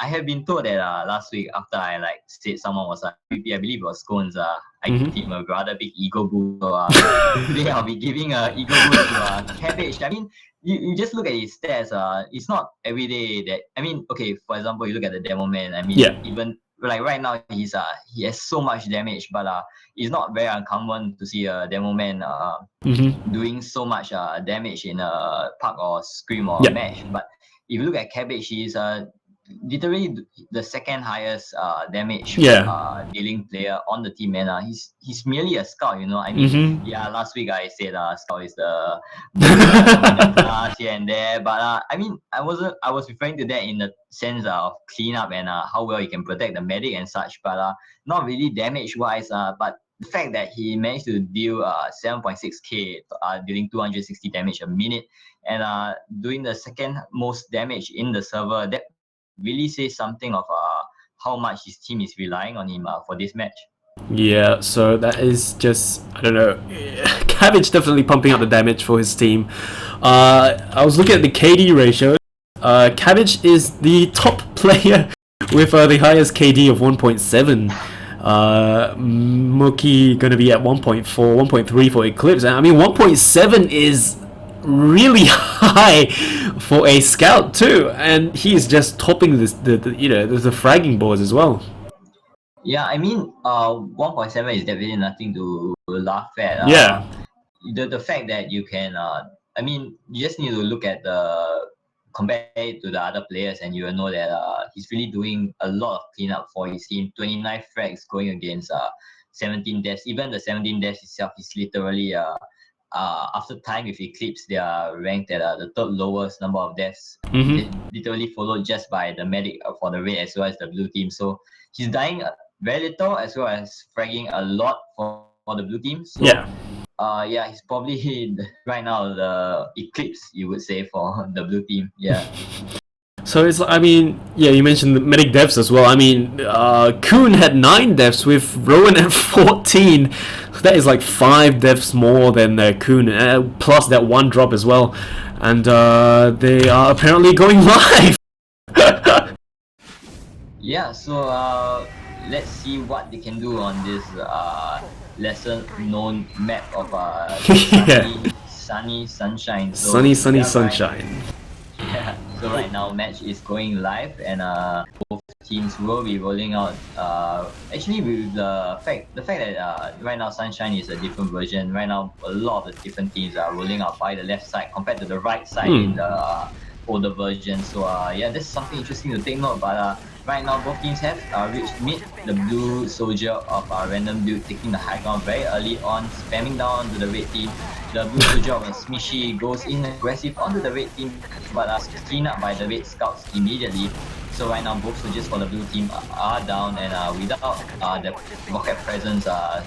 I have been told that last week after I said someone was MVP, I believe it was Scones. I gave him a rather big ego boost. So today I'll be giving a ego boost to Cabbage. I mean, you just look at his stats. It's not every day that, I mean, okay, for example, you look at the demo man. I mean, even like right now he has so much damage, but it's not very uncommon to see a demo man doing so much damage in a park or scrim or match. But if you look at Cabbage, he's literally the second highest damage dealing player on the team, and he's merely a scout, you know. I mean, last week I said scout is the class here and there, but I mean, I was referring to that in the sense of cleanup and how well he can protect the medic and such, but not really damage wise. But the fact that he managed to deal 7.6k, dealing 260 damage a minute, and doing the second most damage in the server, that really says something of how much his team is relying on him for this match. Yeah, so that is just, I don't know, Cabbage definitely pumping up the damage for his team. I was looking at the KD ratio. Cabbage is the top player with the highest KD of 1.7. Mookie gonna be at 1.4, 1.3 for Eclipse. I mean, 1.7 is really high for a scout too, and he is just topping this the fragging boards as well. Yeah, I mean, 1.7 is definitely nothing to laugh at. The fact that you can, I mean, you just need to look at compare it to the other players, and you will know that he's really doing a lot of cleanup for his team. 29 frags going against 17 deaths. Even the 17 deaths itself is literally after time with Eclipse, they are ranked at the third lowest number of deaths. Literally followed just by the medic for the red as well as the blue team. So he's dying very little as well as fragging a lot for the blue team. So he's probably right now the Eclipse, you would say, for the blue team. Yeah. So it's, I mean, yeah, you mentioned the medic deaths as well. I mean, Kuhn had 9 deaths with Rowan at 14. So that is like 5 deaths more than Kuhn, plus that 1 drop as well. And they are apparently going live. Yeah, so let's see what they can do on this lesser known map of sunny sunshine. So sunny sunshine. Yeah. So right now match is going live, and both teams will be rolling out. Actually, with the fact that right now Sunshine is a different version. Right now, a lot of the different teams are rolling out by the left side compared to the right side in the older version. So yeah, that's something interesting to take note. But right now, both teams have reached mid. The blue soldier of Random Dude taking the high ground very early on, spamming down to the red team. The blue soldier of Smishy goes in aggressive onto the red team, but cleaned up by the red scouts immediately. So right now, both soldiers for the blue team are down, and without the rocket presence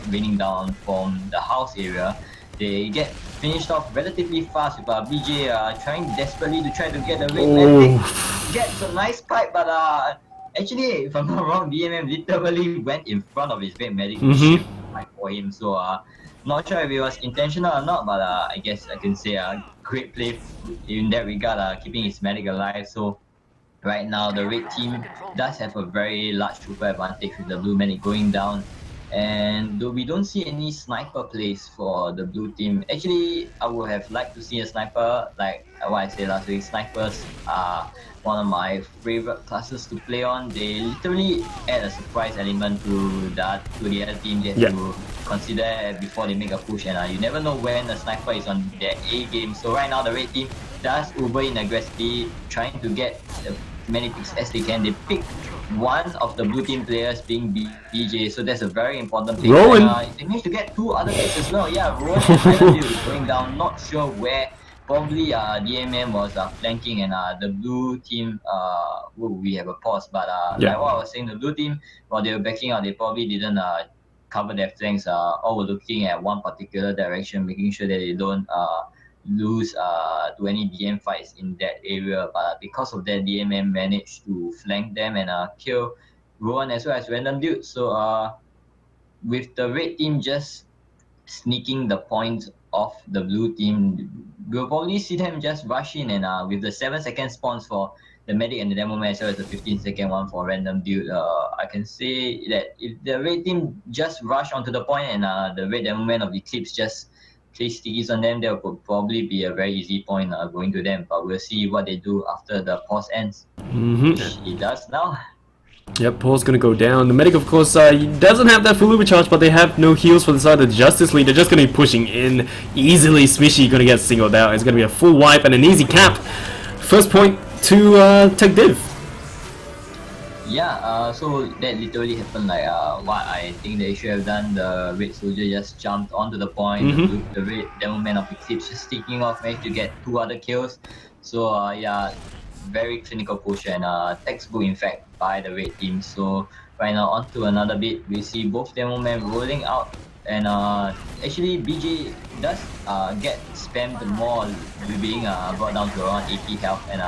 raining down from the house area, they get finished off relatively fast with BJ trying desperately to try to get the red medic. Gets a nice pipe, but actually, if I'm not wrong, DMM literally went in front of his red medic to shift pipe for him. So not sure if it was intentional or not, but I guess I can say great play in that regard, keeping his medic alive. So right now, the red team does have a very large trooper advantage with the blue medic going down. And though we don't see any sniper plays for the blue team, actually, I would have liked to see a sniper, like what I said last week. Snipers are one of my favorite classes to play on. They literally add a surprise element to the other team. They have to consider before they make a push, and you never know when a sniper is on their A game. So right now, the red team does uber in aggressively, trying to get as many picks as they can. They pick one of the blue team players being BJ, so that's a very important pick. Rowan! And, they managed to get two other picks as well. Yeah, Rowan and Island is going down, not sure where. Probably DMM was flanking, and the blue team, we have a pause, but like what I was saying, the blue team, while they were backing out, they probably didn't cover their flanks, all were looking at one particular direction, making sure that they don't lose to any DM fights in that area. But because of that, DMM managed to flank them and kill Rowan as well as Random Dude. So with the red team just sneaking the points of the blue team, we'll probably see them just rush in, and with the 7-second spawns for the medic and the demo man, as well as the 15-second one for Random Dude, I can say that if the red team just rush onto the point and the red demo man of Eclipse just place stickies on them, there would probably be a very easy point going to them. But we'll see what they do after the pause ends. He does now. Yep, Paul's gonna go down. The medic, of course, doesn't have that full charge, but they have no heals for the side of the Justice League. They're just gonna be pushing in easily. Smishy gonna get singled out. It's gonna be a full wipe and an easy cap. First point to Tech Div. Yeah, so that literally happened like what I think they should have done. The red soldier just jumped onto the point. The red demo man of Eclipse just sticking off, managed to get 2 other kills. So yeah, very clinical push and textbook in fact by the red team. So right now on to another bit, we see both demo men rolling out, and actually BJ does get spammed more, being brought down to around 80 health, and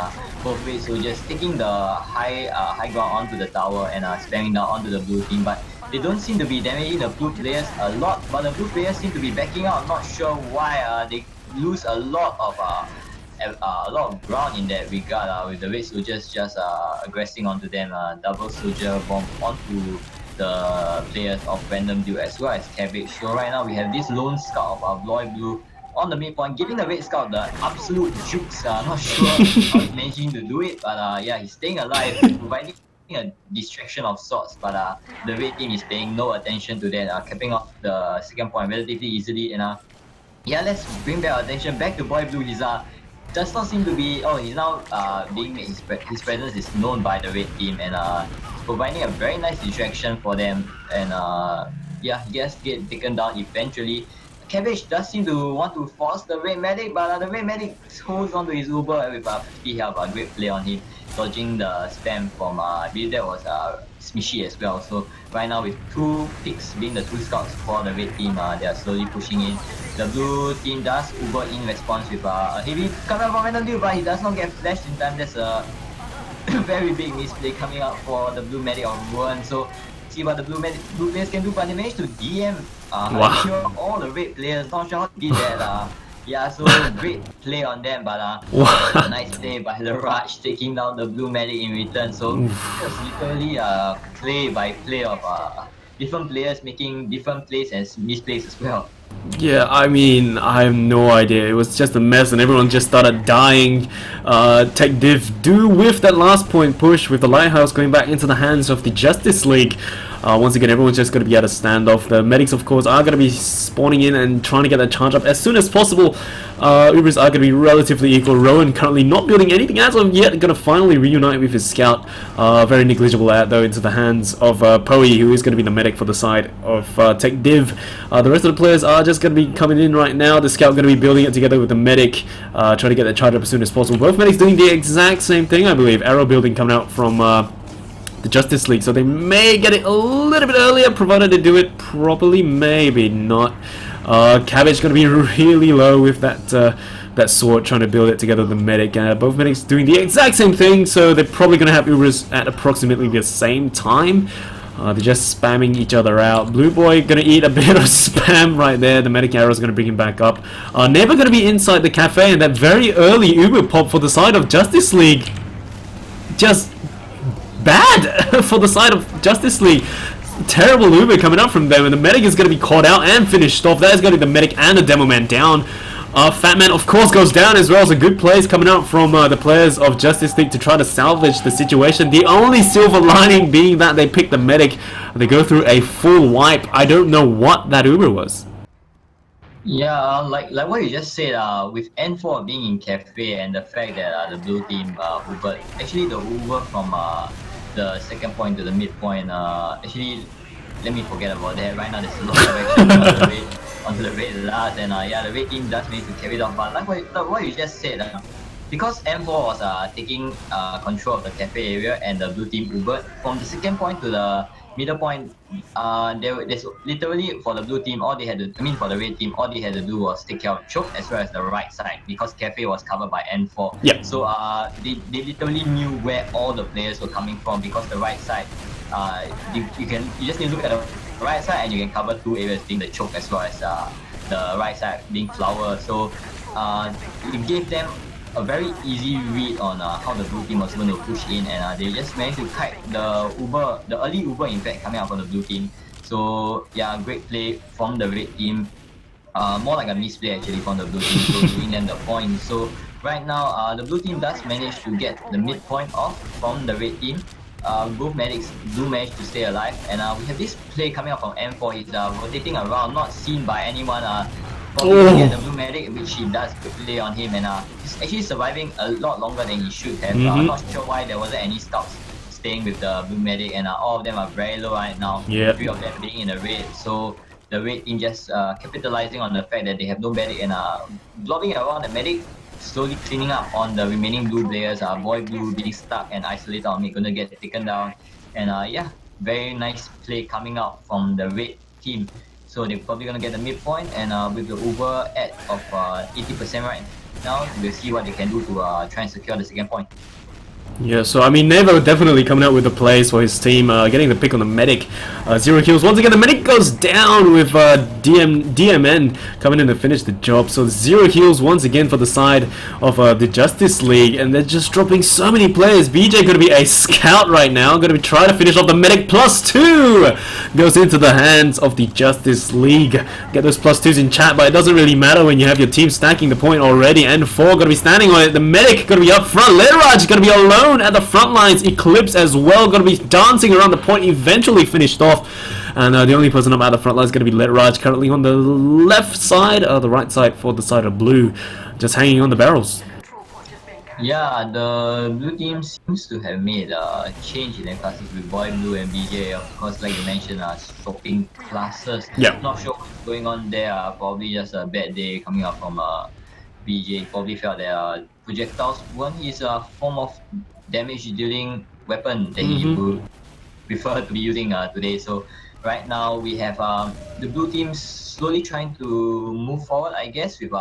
both red soldiers taking the high ground onto the tower and spamming down onto the blue team. But they don't seem to be damaging the blue players a lot, but the blue players seem to be backing out. Not sure why. They lose a lot of ground in that regard, with the red soldiers just aggressing onto them. Double soldier bomb onto the players of Random Dude as well as Cabbage. So right now we have this lone scout of Bloy Blue on the midpoint, giving the red scout the absolute jukes. Not sure how he's managing to do it, but yeah, he's staying alive, providing a distraction of sorts. But the red team is paying no attention to that, capping off the second point relatively easily. And yeah, let's bring back our attention back to Boy Blue. He's does not seem to be. He's now being his presence is known by the red team, and providing a very nice distraction for them. And yeah, he gets taken down eventually. Cabbage does seem to want to force the red medic, but the red medic holds onto his Uber with 50 health. A great play on him, dodging the spam from I believe that was Smishy as well. So right now with 2 picks being the 2 scouts for the red team, they are slowly pushing in. The blue team does Uber in response with a heavy coming from Random Dude, but he does not get flashed in time. That's a very big misplay coming out for the blue medic of Ruan. So see what the blue players can do, but they managed to DM kill all the red players. Not sure how to did that. Yeah, so great play on them, but a nice play by the Raj taking down the blue medic in return. So it was literally play by play of different players making different plays and misplays as well. Yeah, I mean, I have no idea. It was just a mess, and everyone just started dying. Tech Div do with that last point push, with the Lighthouse going back into the hands of the Justice League. Once again, everyone's just going to be at a standoff. The medics, of course, are going to be spawning in and trying to get that charge up as soon as possible. Ubers are going to be relatively equal. Rowan currently not building anything as of yet. Going to finally reunite with his scout. Very negligible ad though into the hands of Poeyy, who is going to be the medic for the side of Tech Div. The rest of the players are just going to be coming in right now. The scout going to be building it together with the medic, trying to get that charge up as soon as possible. Both medics doing the exact same thing, I believe. Arrow building coming out from the Justice League, so they may get it a little bit earlier, provided they do it properly. Maybe not. Cabbage going to be really low with that sword, trying to build it together with the medic. Both medics doing the exact same thing, so they're probably going to have Ubers at approximately the same time. They're just spamming each other out. Blue Boy going to eat a bit of spam right there. The medic arrow is going to bring him back up. Never going to be inside the cafe, and that very early Uber pop for the side of Justice League. Just bad for the side of Justice League. Terrible Uber coming up from them, and the medic is going to be caught out and finished off. That is going to be the medic and the demo man down. Fatman, of course, goes down as well. It's a good plays coming out from the players of Justice League to try to salvage the situation. The only silver lining being that they pick the medic. They go through a full wipe. I don't know what that Uber was. Yeah, like what you just said, with N4 being in cafe and the fact that the blue team Uber, actually the Uber from the second point to the midpoint, actually, let me forget about that. Right now there's a lot of action onto the red last, and yeah, the red team does manage to carry it off. But like what you just said, because M4 was taking control of the cafe area and the blue team Uber, from the second point to the middle point, there's literally, for the blue team, for the red team, all they had to do was take care of choke as well as the right side, because cafe was covered by N4. Yep. So they literally knew where all the players were coming from, because the right side, you just need to look at the right side and you can cover two areas, being the choke as well as the right side being flower. So it gave them a very easy read on how the blue team was going to push in, and they just managed to kite the early Uber in fact coming out from the blue team. So yeah, great play from the red team, more like a misplay actually from the blue team, so giving them the point. So right now the blue team does manage to get the midpoint off from the red team. Both medics do manage to stay alive, and we have this play coming out from M4. He's rotating around, not seen by anyone. Probably get the blue medic, which he does quickly on him, and he's actually surviving a lot longer than he should have. I'm not sure why there wasn't any scouts staying with the blue medic, and all of them are very low right now. Yep. 3 of them being in the red, so the red team just capitalizing on the fact that they have no medic and blobbing around the medic, slowly cleaning up on the remaining blue players. Boy Blue being stuck and isolated on me, gonna get taken down, and yeah, very nice play coming out from the red team. So they're probably gonna get the midpoint, and with the Uber at of 80% right now, we'll see what they can do to try and secure the second point. Yeah, so I mean, Nevo definitely coming out with the plays for his team, getting the pick on the medic. 0 kills. Once again, the medic goes down with DMN coming in to finish the job. So 0 kills once again for the side of the Justice League, and they're just dropping so many players. BJ going to be a scout right now, going to be trying to finish off the medic. +2 goes into the hands of the Justice League. Get those +2s in chat, but it doesn't really matter when you have your team stacking the point already. And 4 going to be standing on it. The medic going to be up front. Litraj going to be alone at the front lines. Eclipse as well, going to be dancing around the point, eventually finished off. And the only person up at the front line is going to be Litraj, currently on the left side, the right side for the side of blue, just hanging on the barrels. Yeah, the blue team seems to have made a change in their classes with Boy Blue and BJ. Of course, like you mentioned, swapping classes. Yeah. Not sure what's going on there. Probably just a bad day coming up from BJ. Probably felt that projectiles weren't his form of damage dealing weapon that he would prefer to be using today. So right now we have the blue team slowly trying to move forward, I guess, with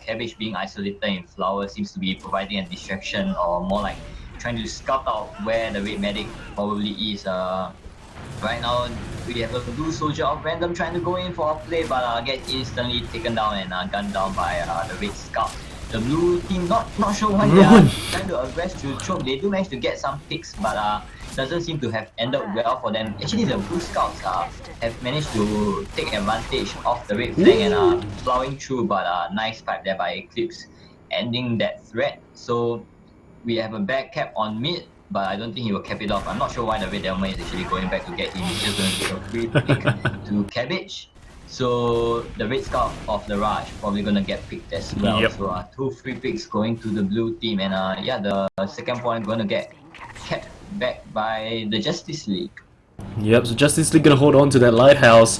Cabbage being isolated in flower seems to be providing a distraction, or more like trying to scout out where the red medic probably is. Right now we have a blue soldier of random trying to go in for a play, but gets instantly taken down and gunned down by the red scout. the blue team not sure why they are trying to aggress to choke. They do manage to get some picks, but doesn't seem to have ended well for them. Actually, the blue scouts have managed to take advantage of the red flag and plowing through, but nice pipe there by Eclipse, ending that threat. So we have a back cap on mid, but I don't think he will cap it off. I'm not sure why the red Delma is actually going back to get him. He's just going to give a free pick to Cabbage. So the red scout of the Raj probably going to get picked as well. Yep. So 2 free picks going to the blue team, and yeah, the second point going to get kept back by the Justice League. Yep, so Justice League gonna hold on to that lighthouse.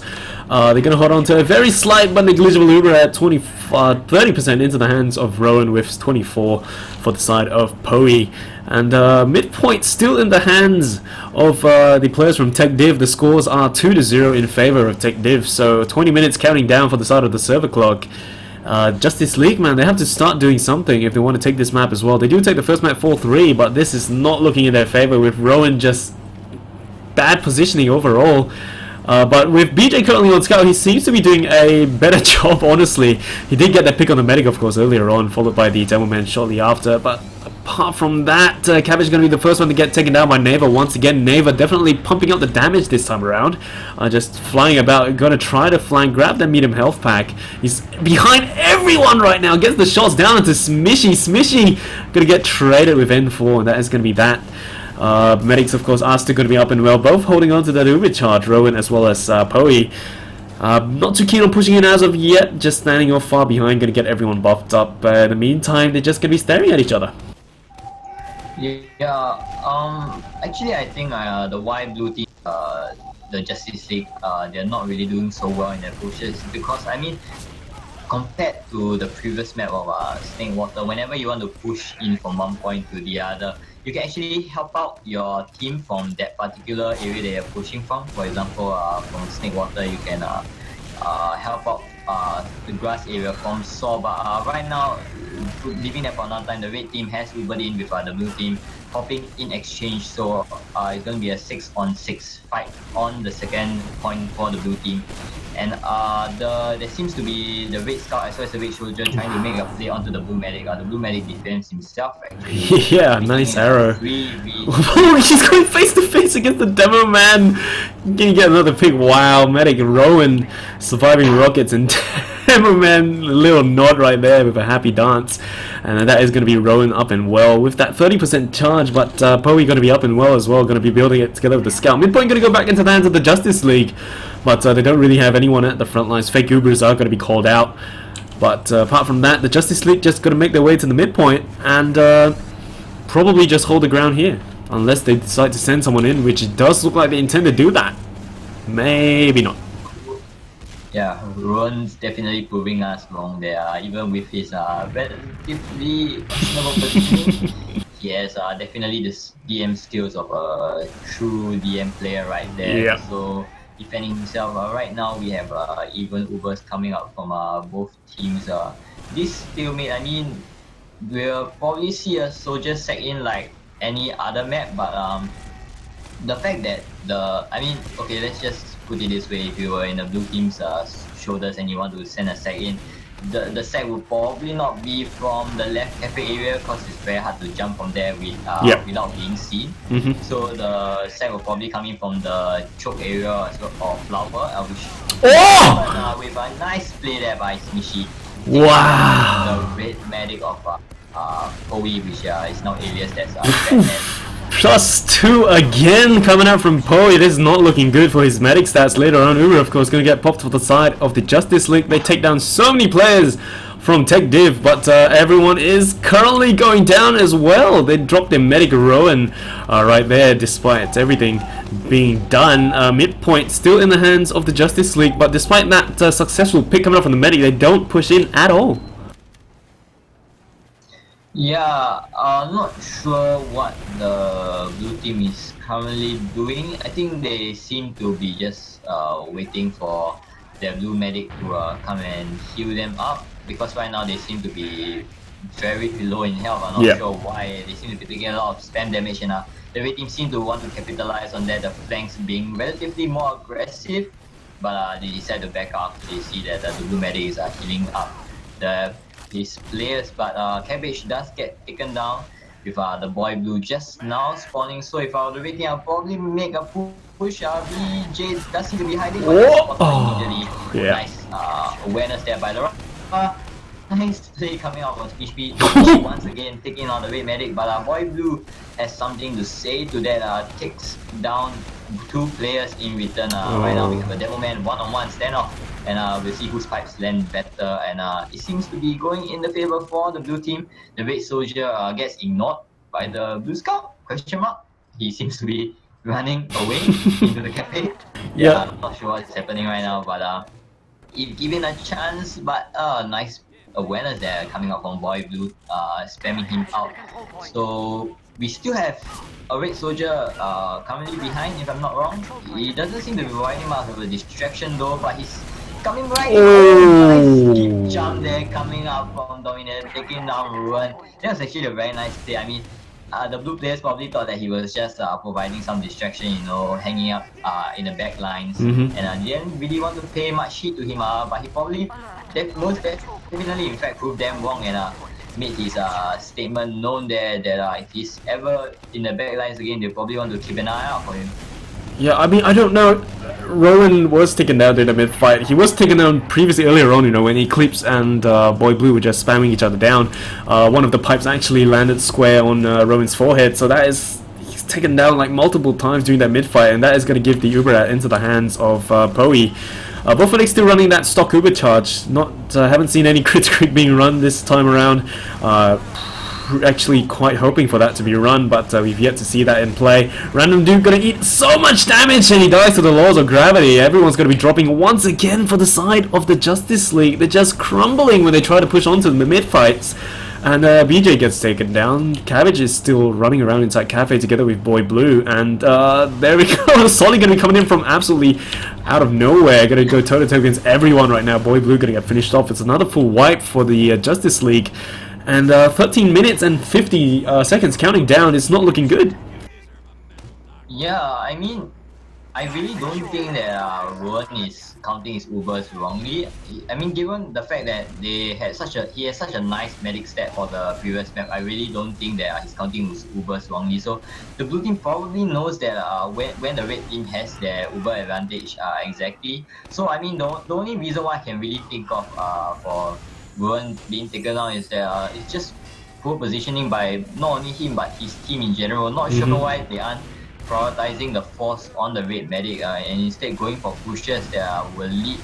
They're gonna hold on to a very slight but negligible Uber at 30% into the hands of Rowan with 24 for the side of Poeyy. And midpoint still in the hands of the players from Tech Div. The scores are 2-0 in favor of Tech Div. So 20 minutes counting down for the side of the server clock. Justice League, man, they have to start doing something if they want to take this map as well. They do take the first map 4-3, but this is not looking in their favor with Rowan just bad positioning overall. But with BJ currently on scout, he seems to be doing a better job, honestly. He did get that pick on the medic, of course, earlier on, followed by the demo man shortly after. But apart from that, Cabbage is going to be the first one to get taken down by Naver once again. Naver definitely pumping up the damage this time around. Just flying about, going to try to flank, grab the medium health pack. He's behind everyone right now, gets the shots down into Smishy. Smishy going to get traded with N4, and that is going to be that. Medics, of course, are still going to be up and well, both holding on to that Uber charge, Rowan as well as Poeyy. Not too keen on pushing in as of yet, just standing off far behind, going to get everyone buffed up. In the meantime, they're just going to be staring at each other. Yeah, actually I think the Y-Blue team, the Justice League, they're not really doing so well in their pushes, because, I mean, compared to the previous map of Snake Water, whenever you want to push in from one point to the other, you can actually help out your team from that particular area they are pushing from. For example, from Snake Water, you can help out the grass area from Saw. But right now, leaving that for another time, the red team has Ubered in with the blue team hopping in exchange. So it's going to be a 6-on-6 fight on the second point for the blue team. And there seems to be the red scout as well as the red soldier trying to make a play onto the blue medic. The blue medic defends himself actually. Yeah, nice arrow. He's going face to face against the demo man. Can you get another pick? Wow, medic Rowan surviving rockets and demo man, a little nod right there with a happy dance. And that is going to be Rowan up and well with that 30% charge, but Poeyy going to be up and well as well, going to be building it together with the scout. Midpoint going to go back into the hands of the Justice League, but they don't really have anyone at the front lines. Fake Ubers are going to be called out, but apart from that, the Justice League just going to make their way to the midpoint and probably just hold the ground here, unless they decide to send someone in, which it does look like they intend to do that. Maybe not. Yeah, Rowan's definitely proving us wrong there, even with his relatively questionable positioning. He has definitely the DM skills of a true DM player right there. Yeah. So defending himself, right now we have even Ubers coming up from both teams. This stalemate, I mean, we'll probably see a soldier sack in like any other map, but the fact that okay, let's just put it this way: if you were in the blue team's shoulders and you want to send a sack in, the sack will probably not be from the left cafe area because it's very hard to jump from there without being seen. So the sack will probably come in from the choke area or flower, with a nice play there by Smishy. Wow. The red medic of Poeyy, which is now alias as Fatman. +2 again coming out from Poeyy. It is not looking good for his medic stats later on. Uber, of course, going to get popped for the side of the Justice League. They take down so many players from Tech Div, but everyone is currently going down as well. They dropped their medic Rowan right there, despite everything being done. Midpoint still in the hands of the Justice League, but despite that successful pick coming up from the medic, they don't push in at all. Yeah, not sure what the blue team is currently doing. I think they seem to be just waiting for their blue medic to come and heal them up, because right now they seem to be very low in health. I'm not sure why. They seem to be taking a lot of spam damage, and the red team seem to want to capitalize on that, the flanks being relatively more aggressive, but they decide to back up. They see that the blue medic is healing up. The his players, but Cabbage does get taken down with the boy blue just now spawning. So if I were the rating, I'll probably make a push. BJ does seem to be hiding, but that's spotted immediately. Yeah. Nice awareness there by the nice play coming out from Speech once again taking on the red medic, but boy blue has something to say to that. Takes down 2 players in return. Right now we have a Devilman one-on-one standoff, and we'll see whose pipes land better, and it seems to be going in the favor for the blue team. The red soldier gets ignored by the blue scout, question mark. He seems to be running away into the cafe. Yeah. I'm not sure what's happening right now, but if given a chance, but nice awareness there coming out from boy blue, spamming him out. So we still have a red soldier currently behind, if I'm not wrong. He doesn't seem to be providing much of a distraction though, but he's coming right in. Nice deep jump there coming up from Dominator, taking down Ruin. That was actually a very nice play. I mean, the blue players probably thought that he was just providing some distraction, you know, hanging up in the back lines, and didn't really want to pay much heed to him, but he probably most definitely in fact proved them wrong, and made his statement known there that if he's ever in the back lines again, they probably want to keep an eye out for him. Yeah, I mean, I don't know. Rowan was taken down during the mid-fight. He was taken down previously earlier on, you know, when Eclipse and Boy Blue were just spamming each other down. One of the pipes actually landed square on Rowan's forehead, so that is... he's taken down like multiple times during that mid-fight, and that is going to give the Uber into the hands of Poeyy. Both still running that stock Uber charge. Haven't seen any crit streak being run this time around. Actually quite hoping for that to be run, but we've yet to see that in play. Random Dude gonna eat so much damage, and he dies to the laws of gravity. Everyone's gonna be dropping once again for the side of the Justice League. They're just crumbling when they try to push onto the mid-fights. And BJ gets taken down. Cabbage is still running around inside Cafe together with Boy Blue. And there we go. Solly going to be coming in from absolutely out of nowhere. Going to go toe-to-toe against everyone right now. Boy Blue going to get finished off. It's another full wipe for the Justice League. And 13 minutes and 50 seconds counting down. It's not looking good. Yeah, I mean, I really don't think that Rowan is counting his Ubers wrongly. I mean, given the fact that he has such a nice medic stat for the previous map, I really don't think that he's counting his Ubers wrongly. So the blue team probably knows that when the red team has their Uber advantage exactly. So I mean, the only reason why I can really think of for Rowan being taken down is that it's just poor positioning by not only him but his team in general. Not sure why they aren't prioritizing the force on the red medic and instead going for pushes that will lead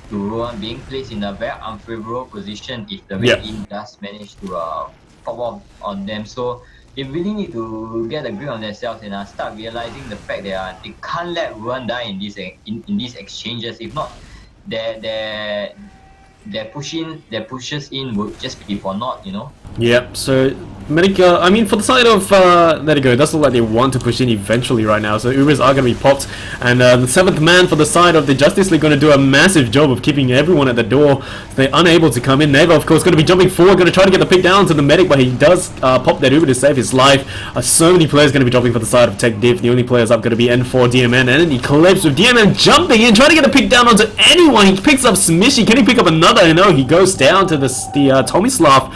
to Rowan being placed in a very unfavorable position if the red team does manage to pop off on them. So they really need to get a grip on themselves and start realizing the fact that they can't let Rowan die in these exchanges. If not, their pushes in would just be for naught, you know. Yep, so Medic, I mean, for the side of there you go, it does look like they want to push in eventually right now, so Ubers are going to be popped, and the 7th man for the side of the Justice League going to do a massive job of keeping everyone at the door. So they're unable to come in. Neva, of course, going to be jumping forward, going to try to get the pick down to the Medic, but he does pop that Uber to save his life. So many players going to be dropping for the side of Tech Div. The only players up going to be N4, DMN, and then Eclipse with DMN jumping in, trying to get the pick down onto anyone. He picks up Smishy. Can he pick up another? No, he goes down to the Tomislav.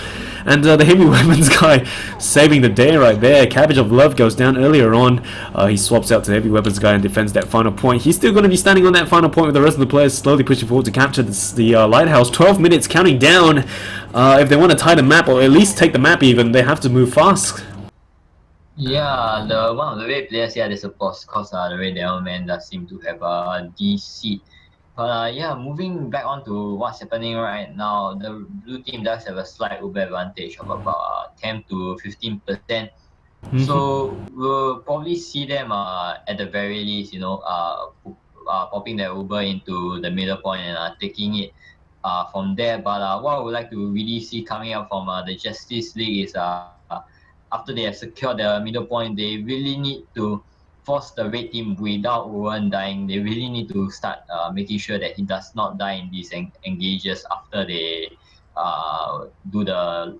And the heavy weapons guy saving the day right there. Cabbage of Love goes down earlier on. He swaps out to the heavy weapons guy and defends that final point. He's still going to be standing on that final point with the rest of the players slowly pushing forward to capture the lighthouse. 12 minutes counting down. If they want to tie the map, or at least take the map even, they have to move fast. Yeah, one of the red players, there's of course the red Devilman does seem to have a DC. But yeah, moving back on to what's happening right now, the blue team does have a slight Uber advantage of about 10 to 15%. So we'll probably see them at the very least, you know, popping their Uber into the middle point and taking it from there. But what I would like to really see coming up from the Justice League is after they have secured the middle point, they really need to force the red team without Rowan dying. They really need to start making sure that he does not die in these engages after they do the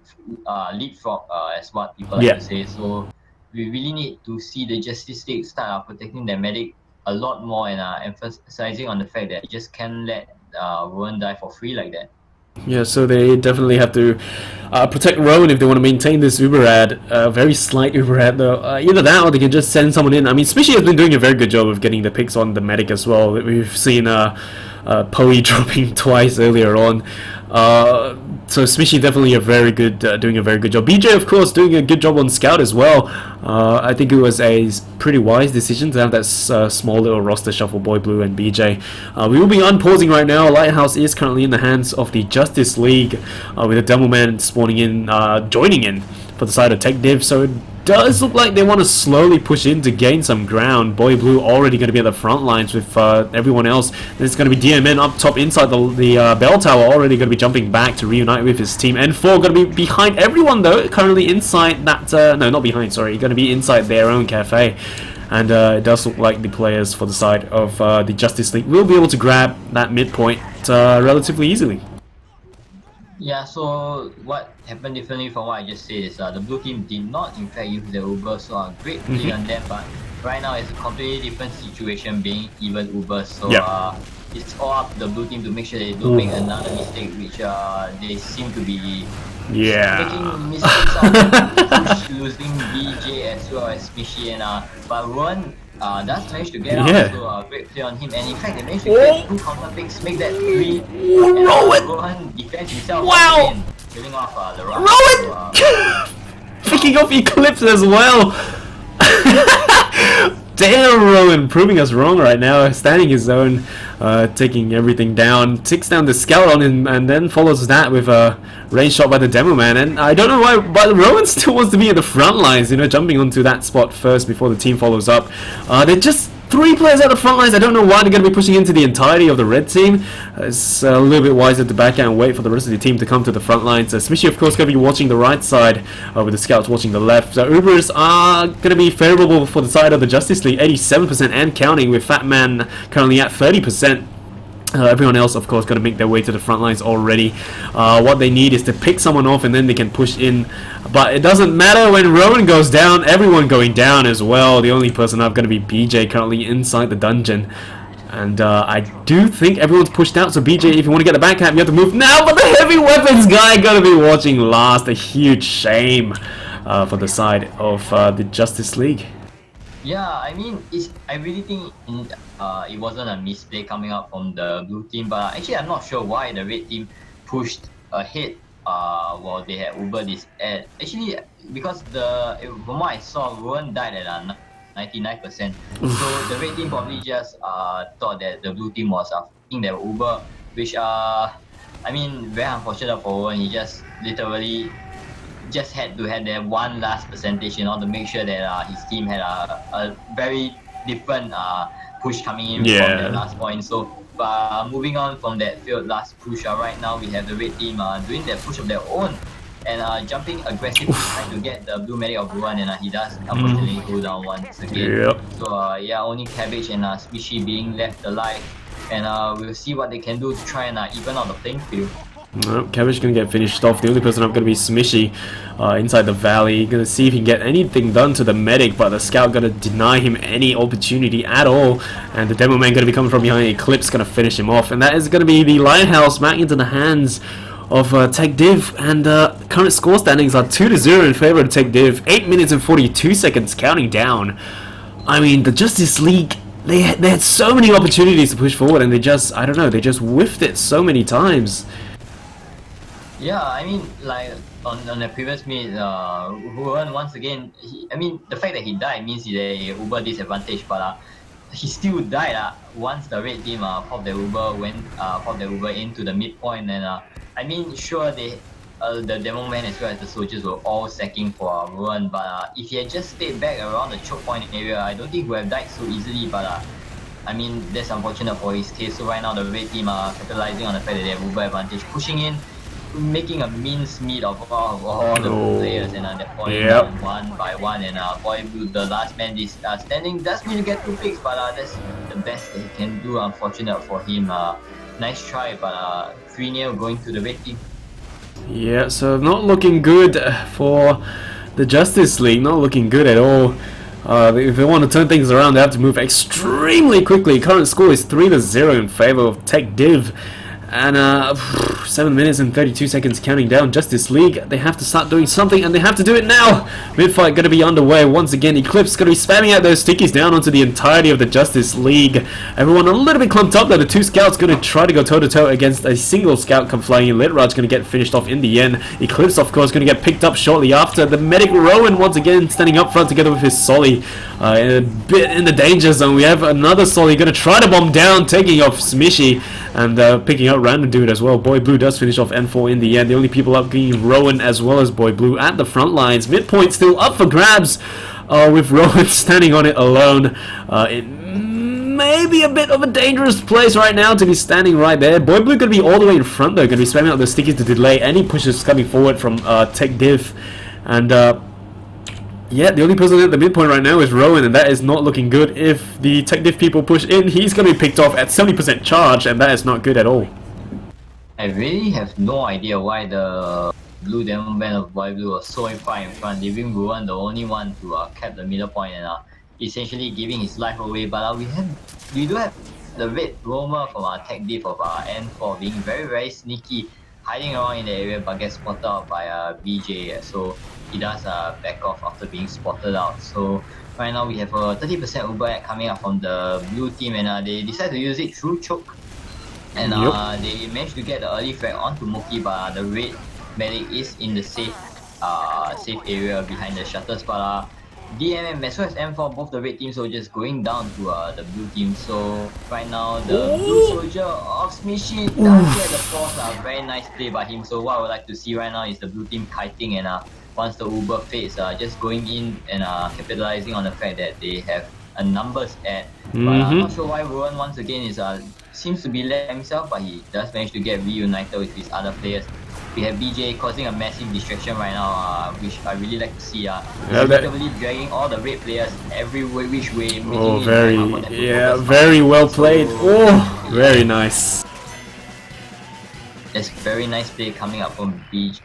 leapfrog, as what people like to say. So we really need to see the Justice League start protecting their medic a lot more and emphasizing on the fact that you just can't let Rowan die for free like that. Yeah, so they definitely have to protect Rowan if they want to maintain this Uber ad. Very slight Uber ad though. Either that or they can just send someone in. I mean, Smishy has been doing a very good job of getting the picks on the medic as well. We've seen Poeyy dropping twice earlier on. So Smishy definitely doing a very good job. BJ, of course, doing a good job on Scout as well. I think it was a pretty wise decision to have that small little roster shuffle, Boy Blue and BJ. We will be unpausing right now. Lighthouse is currently in the hands of the Justice League, with the Devilman spawning in, joining in for the side of Tech Div. So it does look like they want to slowly push in to gain some ground. Boy Blue already going to be at the front lines with everyone else. There's going to be DMN up top inside the bell tower, already going to be jumping back to reunite with his team. N4 going to be behind everyone though, currently inside that, no, not behind, sorry, going to be inside their own cafe. And it does look like the players for the side of the Justice League will be able to grab that midpoint relatively easily. Yeah, so what happened differently from what I just said is the blue team did not in fact use the Uber, so a great play on them, but right now it's a completely different situation being even Uber, so it's all up to the blue team to make sure they don't make another mistake, which they seem to be making mistakes of losing BJ as well as Smishy, and but Rowan does manage to get out, so a great play on him, and in fact they managed to get 2 counter picks, make that 3, and Rowan defends himself again, killing off the run. Rowan! Picking off Eclipse as well! Damn, Rowan, proving us wrong right now, standing his own, taking everything down, takes down the Scout on him, and then follows that with a range shot by the Demo Man. And I don't know why, but Rowan still wants to be at the front lines, you know, jumping onto that spot first before the team follows up. They're just 3 players at the front lines. I don't know why they're going to be pushing into the entirety of the red team. It's a little bit wiser to back out and wait for the rest of the team to come to the front lines. Smishy, of course, going to be watching the right side, with the Scouts watching the left. So Ubers are going to be favorable for the side of the Justice League, 87% and counting, with Fatman currently at 30%. Everyone else, of course, going to make their way to the front lines already. What they need is to pick someone off and then they can push in. But it doesn't matter when Rowan goes down, everyone going down as well. The only person up going to be BJ currently inside the dungeon. And I do think everyone's pushed out. So BJ, if you want to get the backhand, you have to move now. But the heavy weapons guy going to be watching last. A huge shame for the side of the Justice League. Yeah, I mean, I really think it wasn't a misplay coming up from the blue team, but actually I'm not sure why the red team pushed ahead while they had Uber this ad. Actually, because from what I saw, Rowan died at 99%. So the red team probably just thought that the blue team was thinking they were Uber, which I mean, very unfortunate for Rowan. He just literally just had to have that one last percentage in order to make sure that his team had a very different push coming in from the last point. So moving on from that failed last push, right now we have the red team doing their push of their own and jumping aggressively trying to get the blue medic of Ruan, and he does unfortunately go down once again. So yeah, only Cabbage and Smishy being left alive, and we'll see what they can do to try and even out the playing field. Nope, Cabbage gonna get finished off. The only person up gonna be Smishy inside the valley. Gonna see if he can get anything done to the medic, but the Scout gonna deny him any opportunity at all. And the Demo Man gonna be coming from behind. Eclipse gonna finish him off, and that is gonna be the Lighthouse back into the hands of Tech Div. And current score standings are 2-0 in favor of Tech Div. 8 minutes and 42 seconds counting down. I mean, the Justice League, they had so many opportunities to push forward, and they just, I don't know, they just whiffed it so many times. Yeah, I mean, like on the previous meet, Ruan once again, I mean, the fact that he died means he's a Uber disadvantage, but he still died once the red team popped the Uber into the midpoint, and I mean, sure, the Demo Man as well as the soldiers were all sacking for Ruan, but if he had just stayed back around the choke point area, I don't think he would have died so easily, but I mean, that's unfortunate for his case. So right now the red team are capitalizing on the fact that they have Uber advantage, pushing in, making a mincemeat of all the players, and they're falling down one by one, and Boy Blue, the last man is standing, does mean to get 2 picks, but that's the best that he can do. Unfortunate for him. Nice try, but 3-0 going to the red team. Yeah, so not looking good for the Justice League, not looking good at all. If they want to turn things around, they have to move extremely quickly. Current score is 3-0 in favor of Tech Div. And 7 minutes and 32 seconds counting down. Justice League, they have to start doing something, and they have to do it now! Mid-fight going to be underway once again. Eclipse going to be spamming out those stickies down onto the entirety of the Justice League. Everyone a little bit clumped up though. The two scouts going to try to go toe-to-toe against a single scout come flying in. Litraj's going to get finished off in the end. Eclipse, of course, going to get picked up shortly after. The medic Rowan once again standing up front together with his Solly. A bit in the danger zone. We have another Solly going to try to bomb down, taking off Smishy and picking up Random Dude as well. Boy Blue does finish off N4 in the end. The only people up being Rowan as well as Boy Blue at the front lines. Midpoint still up for grabs with Rowan standing on it alone. It may be a bit of a dangerous place right now to be standing right there. Boy Blue going to be all the way in front though. Going to be spamming out the stickies to delay any pushes coming forward from Tech Div. And yeah, the only person at the midpoint right now is Rowan, and that is not looking good. If the Tech Div people push in, he's going to be picked off at 70% charge, and that is not good at all. I really have no idea why the Blue Demon Band of Boy Blue was so far in front, leaving Rowan the only one to cap the middle point and essentially giving his life away. But we do have the Red Roamer from our Tech Div of N4 being very sneaky, hiding around in the area but gets spotted out by BJ. So he does back off after being spotted out. So right now we have a 30% Uber coming up from the blue team, and they decide to use it through choke. And they managed to get the early frag onto Moki, but the red medic is in the safe area behind the shutters. But DMM as well as M4, both the red team soldiers going down to the blue team. So right now the blue soldier of Smishy does get the force. Very nice play by him. So what I would like to see right now is the blue team kiting, and once the Uber fades, just going in and capitalizing on the fact that they have a numbers at. But I'm not sure why Rowan once again is seems to be led himself, but he does manage to get reunited with his other players. We have BJ causing a massive distraction right now, which I really like to see. He's literally dragging all the red players every which way. Oh, very well played. Oh, very nice. There's very nice play coming up from BJ,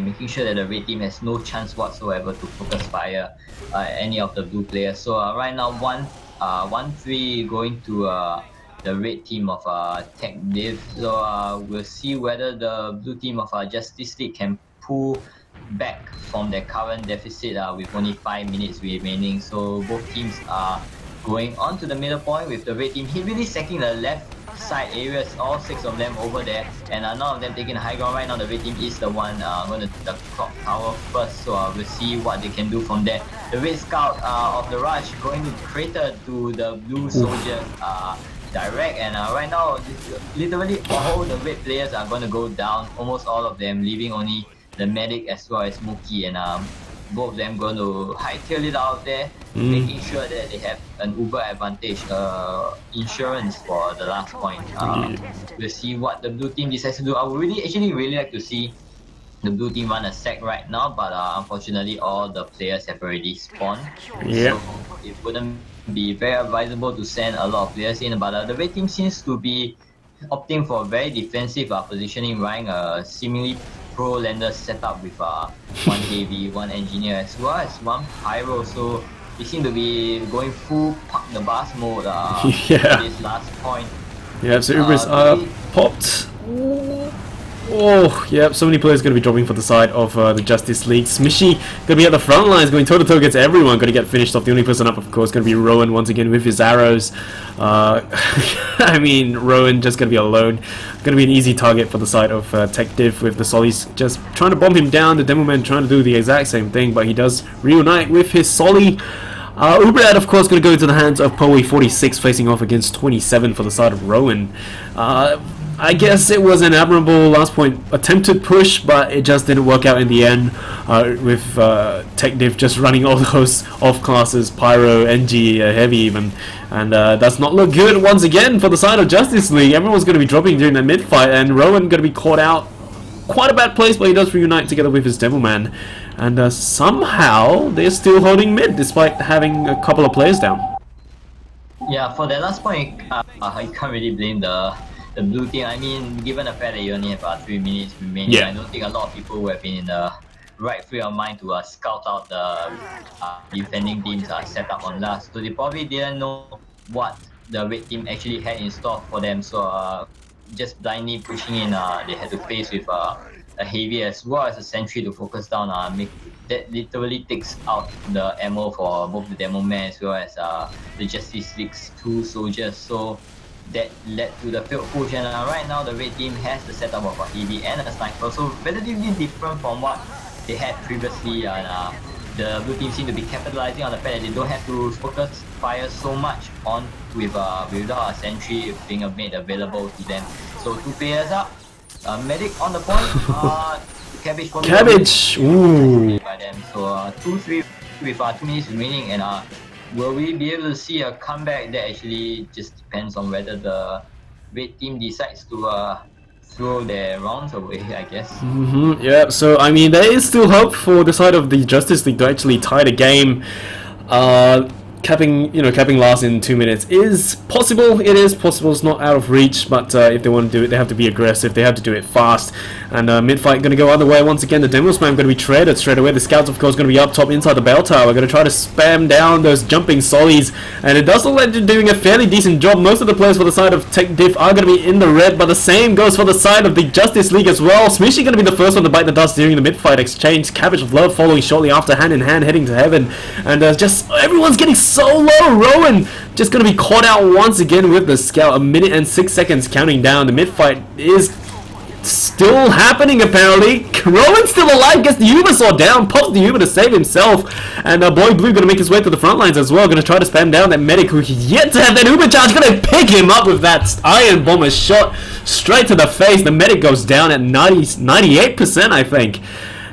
making sure that the red team has no chance whatsoever to focus fire any of the blue players. So right now 1-3 going to the red team of Tech Div. So we'll see whether the blue team of Justice League can pull back from their current deficit with only 5 minutes remaining. So both teams are going on to the middle point with the red team really sacking the left side areas, all 6 of them over there, and none of them taking the high ground. Right now the red team is the one going to the clock tower first, so we'll see what they can do from there. The red scout of the rush going to crater to the blue soldier direct, and right now literally all the red players are going to go down, almost all of them, leaving only the medic as well as Mookie, and both of them going to hightail it out there, making sure that they have an Uber advantage, insurance for the last point. We'll see what the blue team decides to do. I would really like to see the blue team run a sack right now, but unfortunately all the players have already spawned. Yeah. So it wouldn't be very advisable to send a lot of players in, but the red team seems to be opting for a very defensive positioning, running a seemingly pro lander setup with one heavy, one engineer, as well as one pyro. So they seem to be going full park the bus mode this last point. Yeah, so Uber's popped. Oh, yeah, so many players going to be dropping for the side of the Justice League. Smishy going to be at the front lines, going toe-to-toe against everyone. Going to get finished off. The only person up, of course, going to be Rowan once again with his arrows. I mean, Rowan just going to be alone. Going to be an easy target for the side of Tech Div, with the Sollies just trying to bomb him down. The Demo Man trying to do the exact same thing, but he does reunite with his Solly. Uberad, of course, going to go into the hands of Poeyy 46, facing off against 27 for the side of Rowan. I guess it was an admirable last point attempted push, but it just didn't work out in the end, with Tech Div just running all those off classes, Pyro, NG, Heavy even, and does not look good once again for the side of Justice League. Everyone's going to be dropping during that mid fight, and Rowan going to be caught out. Quite a bad place, but he does reunite together with his Devil Man, and somehow they're still holding mid despite having a couple of players down. Yeah, for that last point, you can't really blame the blue team. I mean, given the fact that you only have 3 minutes remaining, I don't think a lot of people would have been in the right frame of mind to scout out the defending teams set up on last. So they probably didn't know what the red team actually had in store for them. So just blindly pushing in. They had to face with a heavy as well as a sentry to focus down. That literally takes out the ammo for both the Demo Man as well as the Justice League's 2 soldiers. So that led to the failed push, and right now the red team has the setup of a heavy and a sniper, so relatively different from what they had previously. And the blue team seem to be capitalizing on the fact that they don't have to focus fire so much on without a sentry being made available to them. So 2 players up, medic on the point, Cabbage, ooh. By them. So 2-3 with 2 minutes remaining, and will we be able to see a comeback? That actually just depends on whether the red team decides to throw their rounds away, I guess. Yeah, so I mean, there is still hope for the side of the Justice League to actually tie the game. Capping last in 2 minutes is possible. It is possible. It's not out of reach, but if they want to do it, they have to be aggressive. They have to do it fast. And mid-fight going to go other way once again. The Demo Spam going to be traded straight away. The Scouts, of course, going to be up top inside the bell tower. Going to try to spam down those jumping sollies, and it does look like they're doing a fairly decent job. Most of the players for the side of Tech Diff are going to be in the red, but the same goes for the side of the Justice League as well. Smishy going to be the first one to bite the dust during the mid-fight exchange. Cabbage of Love following shortly after, hand in hand, heading to heaven, and just everyone's getting so low. Rowan just going to be caught out once again with the Scout. 1 minute and 6 seconds counting down. The mid-fight is still happening apparently. Rowan's still alive, gets the Uber Sword down, pops the Uber to save himself, and Boy Blue going to make his way to the front lines as well. Going to try to spam down that medic who yet to have that Uber charge. Going to pick him up with that Iron Bomber shot straight to the face. The medic goes down at 98%, I think,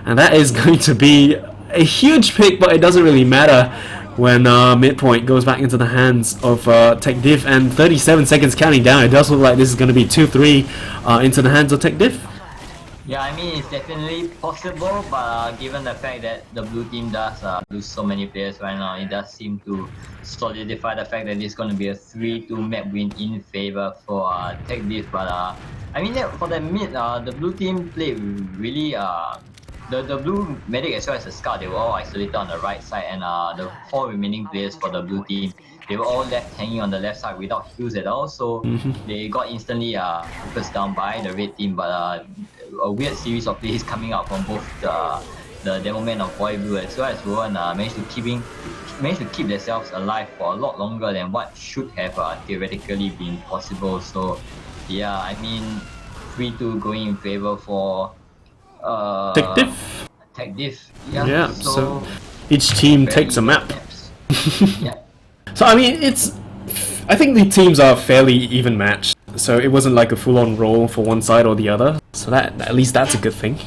and that is going to be a huge pick, but it doesn't really matter when midpoint goes back into the hands of Tech Diff, and 37 seconds counting down. It does look like this is going to be 2-3 into the hands of Tech Diff. Yeah, I mean, it's definitely possible, but given the fact that the blue team does lose so many players right now, it does seem to solidify the fact that it's going to be a 3-2 map win in favor for Tech Diff. But I mean, for the mid, the blue team played really the blue medic as well as the Scout, they were all isolated on the right side, and the 4 remaining players for the blue team, they were all left hanging on the left side without heals at all, so they got instantly focused down by the red team. But a weird series of plays coming out from both the Demo Man of Poeyy Blue as well as Rowan managed to keep themselves alive for a lot longer than what should have theoretically been possible. So yeah, I mean, 3-2 going in favor for Tech Diff. Yeah, so each team takes a map. Yeah. So I mean, I think the teams are fairly even matched, so it wasn't like a full-on roll for one side or the other, so that at least that's a good thing.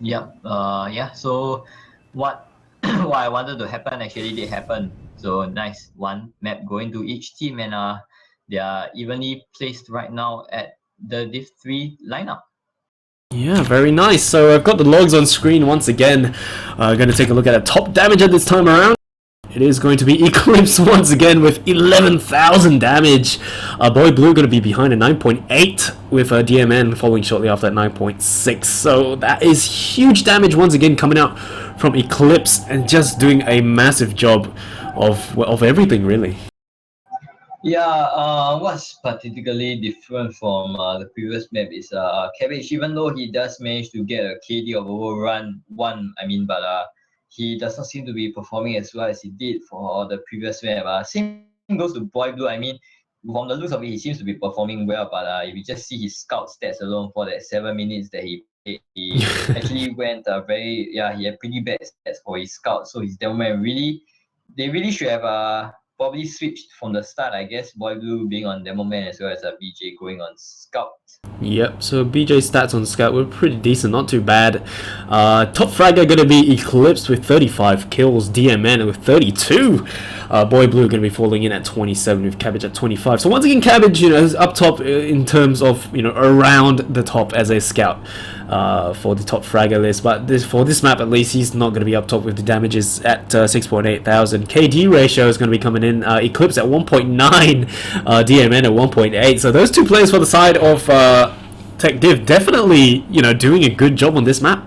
Yep. Yeah, so what I wanted to happen actually did happen. So nice, one map going to each team, and they are evenly placed right now at the Div 3 lineup. Yeah, very nice. So I've got the logs on screen once again. Going to take a look at the top damage at this time around. It is going to be Eclipse once again with 11,000 damage. Boy Blue going to be behind at 9.8 with DMN following shortly after at 9.6. So that is huge damage once again coming out from Eclipse, and just doing a massive job of everything really. Yeah, what's particularly different from the previous map is Cabbage, even though he does manage to get a KD of overrun 1, but he does not seem to be performing as well as he did for the previous map. Same goes to Boy Blue. I mean, from the looks of it, he seems to be performing well, but if you just see his scout stats alone for that 7 minutes that he played, he actually went he had pretty bad stats for his scout. So his Demo Man they really should have probably switched from the start, I guess. Boy Blue being on Demo Man as well as BJ going on Scout. Yep, so BJ's stats on Scout were pretty decent, not too bad. Top fragger going to be Eclipsed with 35 kills, DMN with 32. Boy Blue going to be falling in at 27 with Cabbage at 25. So once again, Cabbage, is up top in terms of, around the top as a Scout for the top fragger list. But for this map, at least, he's not going to be up top with the damages at 6.8 thousand. KD ratio is going to be coming in. Eclipse at 1.9, DMN at 1.8. So those two players for the side of Tech Div definitely, doing a good job on this map.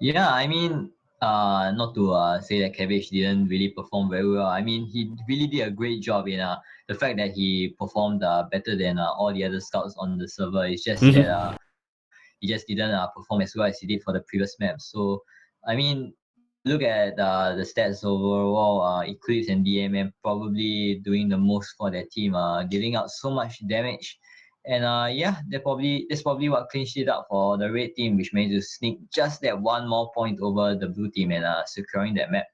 Yeah, I mean, not to say that Cabbage didn't really perform very well. I mean, he really did a great job in the fact that he performed better than all the other scouts on the server. It's just that he just didn't perform as well as he did for the previous map. So, I mean, if you look at the stats overall, Eclipse and DMM probably doing the most for their team, dealing out so much damage. And yeah, that's probably what clinched it up for the red team, which managed to sneak just that one more point over the blue team and securing that map.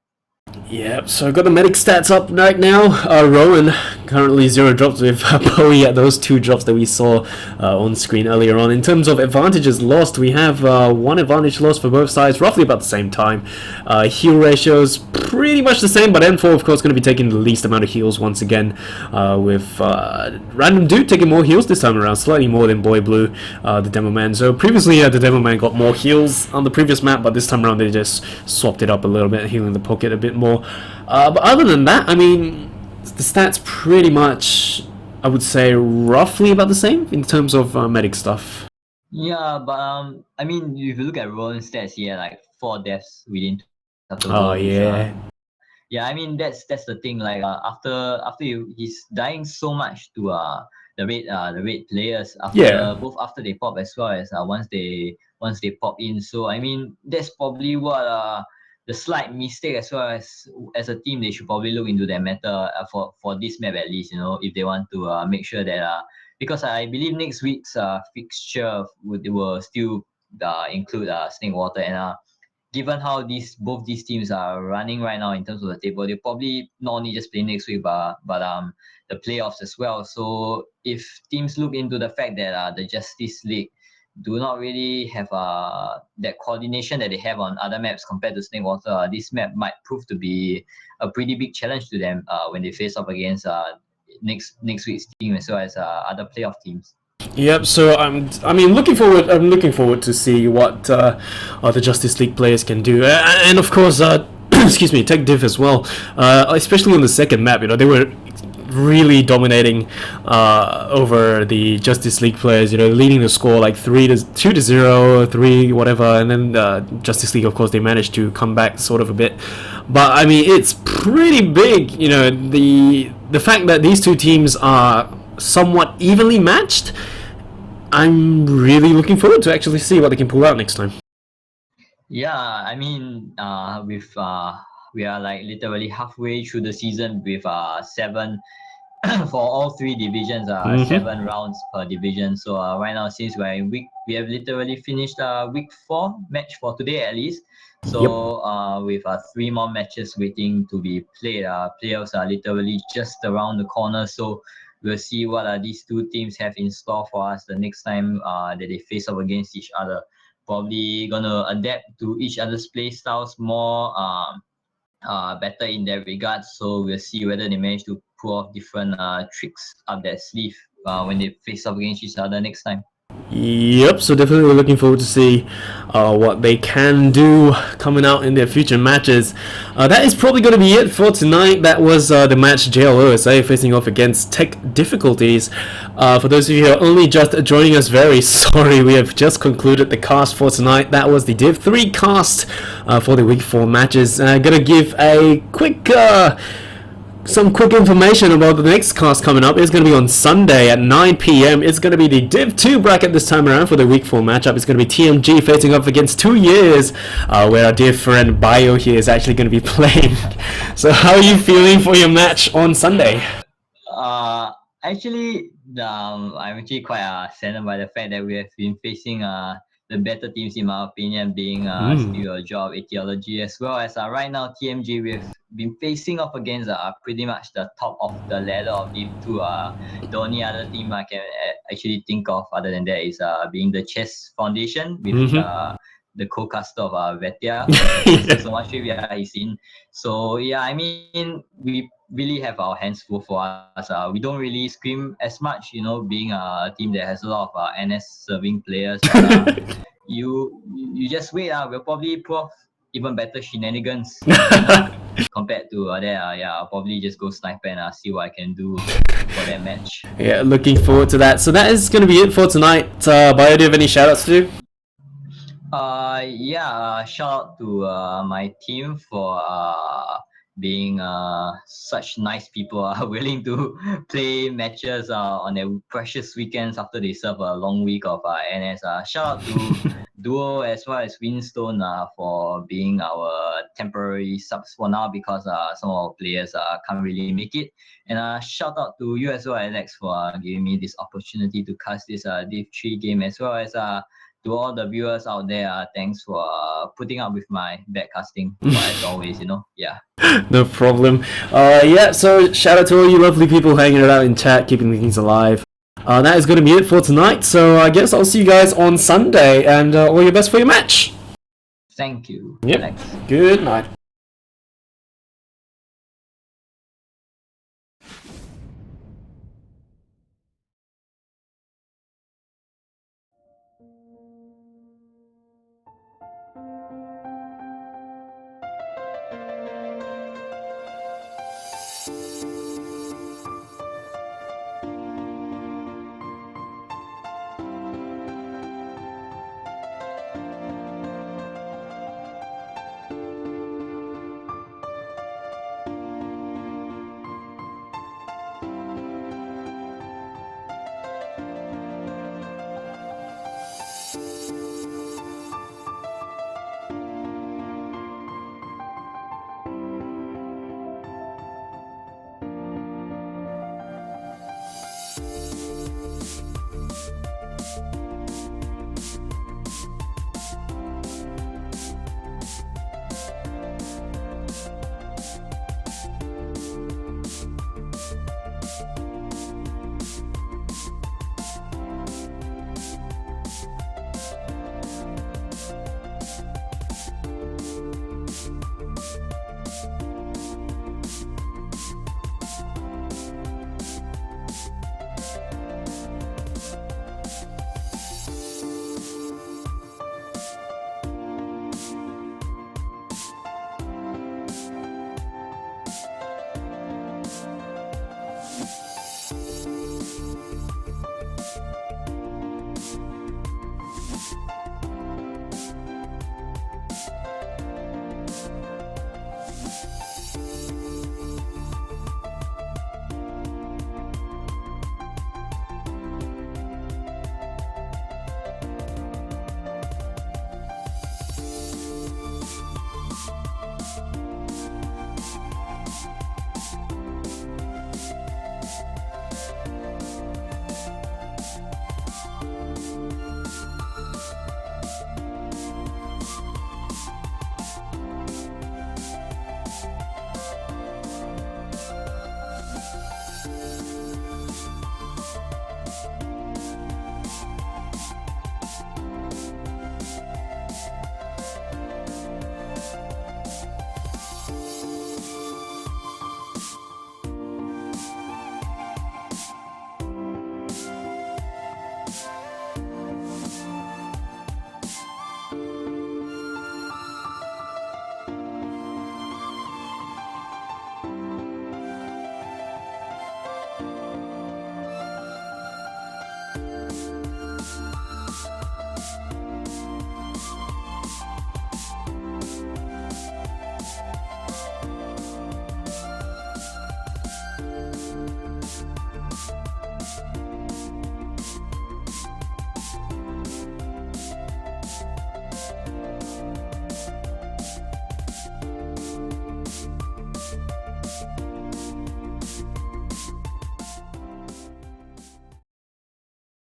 Yep, so I've got the medic stats up right now. Rowan currently 0 drops with Poeyy at those 2 drops that we saw on screen earlier on. In terms of advantages lost, we have 1 advantage lost for both sides, roughly about the same time. Heal ratios pretty much the same, but N4 of course going to be taking the least amount of heals once again, with Random Dude taking more heals this time around, slightly more than Boy Blue, the Demo Man. So previously the Demo Man got more heals on the previous map, but this time around they just swapped it up a little bit, healing the pocket a bit more. But other than that, I mean, the stats pretty much, I would say, roughly about the same in terms of medic stuff. Yeah, but I mean, if you look at Roland's stats, he had like 4 deaths within 2 minutes. Oh yeah. Yeah, I mean that's the thing. Like after he's dying so much to the red players after both after they pop as well as once they pop in. So I mean that's probably what the slight mistake as well as a team they should probably look into their meta for this map at least, you know, if they want to make sure that because I believe next week's fixture will still include Snake Water and given how both these teams are running right now in terms of the table, they'll probably not only just play next week but the playoffs as well. So if teams look into the fact that the Justice League do not really have that coordination that they have on other maps compared to Snake Water, this map might prove to be a pretty big challenge to them when they face up against next week's team as well as other playoff teams. Yep. So I'm looking forward to see what the Justice League players can do, and of course, excuse me, Tech Div as well. Especially on the second map, you know, they were really dominating over the Justice League players. You know, leading the score like 2-0, 3 whatever, and then Justice League, of course, they managed to come back sort of a bit. But I mean, it's pretty big. You know, the fact that these two teams are somewhat evenly matched, I'm really looking forward to actually see what they can pull out next time. Yeah, I mean, we are like literally halfway through the season with 7 for all 3 divisions, 7 rounds per division. So right now, since we're in we have literally finished week 4 match for today at least. So with 3 more matches waiting to be played, playoffs are literally just around the corner. So we'll see what these 2 teams have in store for us the next time that they face up against each other. Probably gonna adapt to each other's play styles more better in that regard. So we'll see whether they manage to pull off different tricks up their sleeve when they face up against each other next time. Yep, so definitely looking forward to see what they can do coming out in their future matches. That is probably going to be it for tonight. That was the match JLOSA facing off against Tech Difficulties. For those of you who are only just joining us, very sorry, we have just concluded the cast for tonight. That was the Div 3 cast for the Week 4 matches. I'm going to give a quick... some quick information about the next cast coming up. It's going to be on Sunday at 9 PM. It's going to be the Div 2 bracket this time around for the Week 4 matchup. It's going to be TMG facing up against 2 Years, where our dear friend Bio here is actually going to be playing. So how are you feeling for your match on Sunday? Actually, I'm actually quite saddened by the fact that we have been facing the better teams, in my opinion, being Studio Job, Etiology, as well as right now TMG. We've been facing off against pretty much the top of the ladder of Div 2. The only other team I can actually think of other than that is being the Chess Foundation with the co-caster of Vetia. So much he's in. So yeah, I mean, we really have our hands full for us. We don't really scream as much, you know, being a team that has a lot of NS serving players. But, you just wait. We'll probably pull off even better shenanigans compared to that. Yeah, I'll probably just go sniper and see what I can do for that match. Yeah, looking forward to that. So that is going to be it for tonight. Bio, do you have any shoutouts to do? Yeah, shout out to my team for being such nice people, willing to play matches on their precious weekends after they serve a long week of NS. Shout out to Duo as well as Winstone for being our temporary subs for now because some of our players can't really make it. And shout out to you as well, Alex, for giving me this opportunity to cast this Div 3 game, as well as to all the viewers out there, thanks for putting up with my bad casting, as always, yeah. No problem. Yeah, so shout out to all you lovely people hanging out in chat, keeping things alive. That is going to be it for tonight, so I guess I'll see you guys on Sunday, and all your best for your match. Thank you. Yep. Thanks. Good night.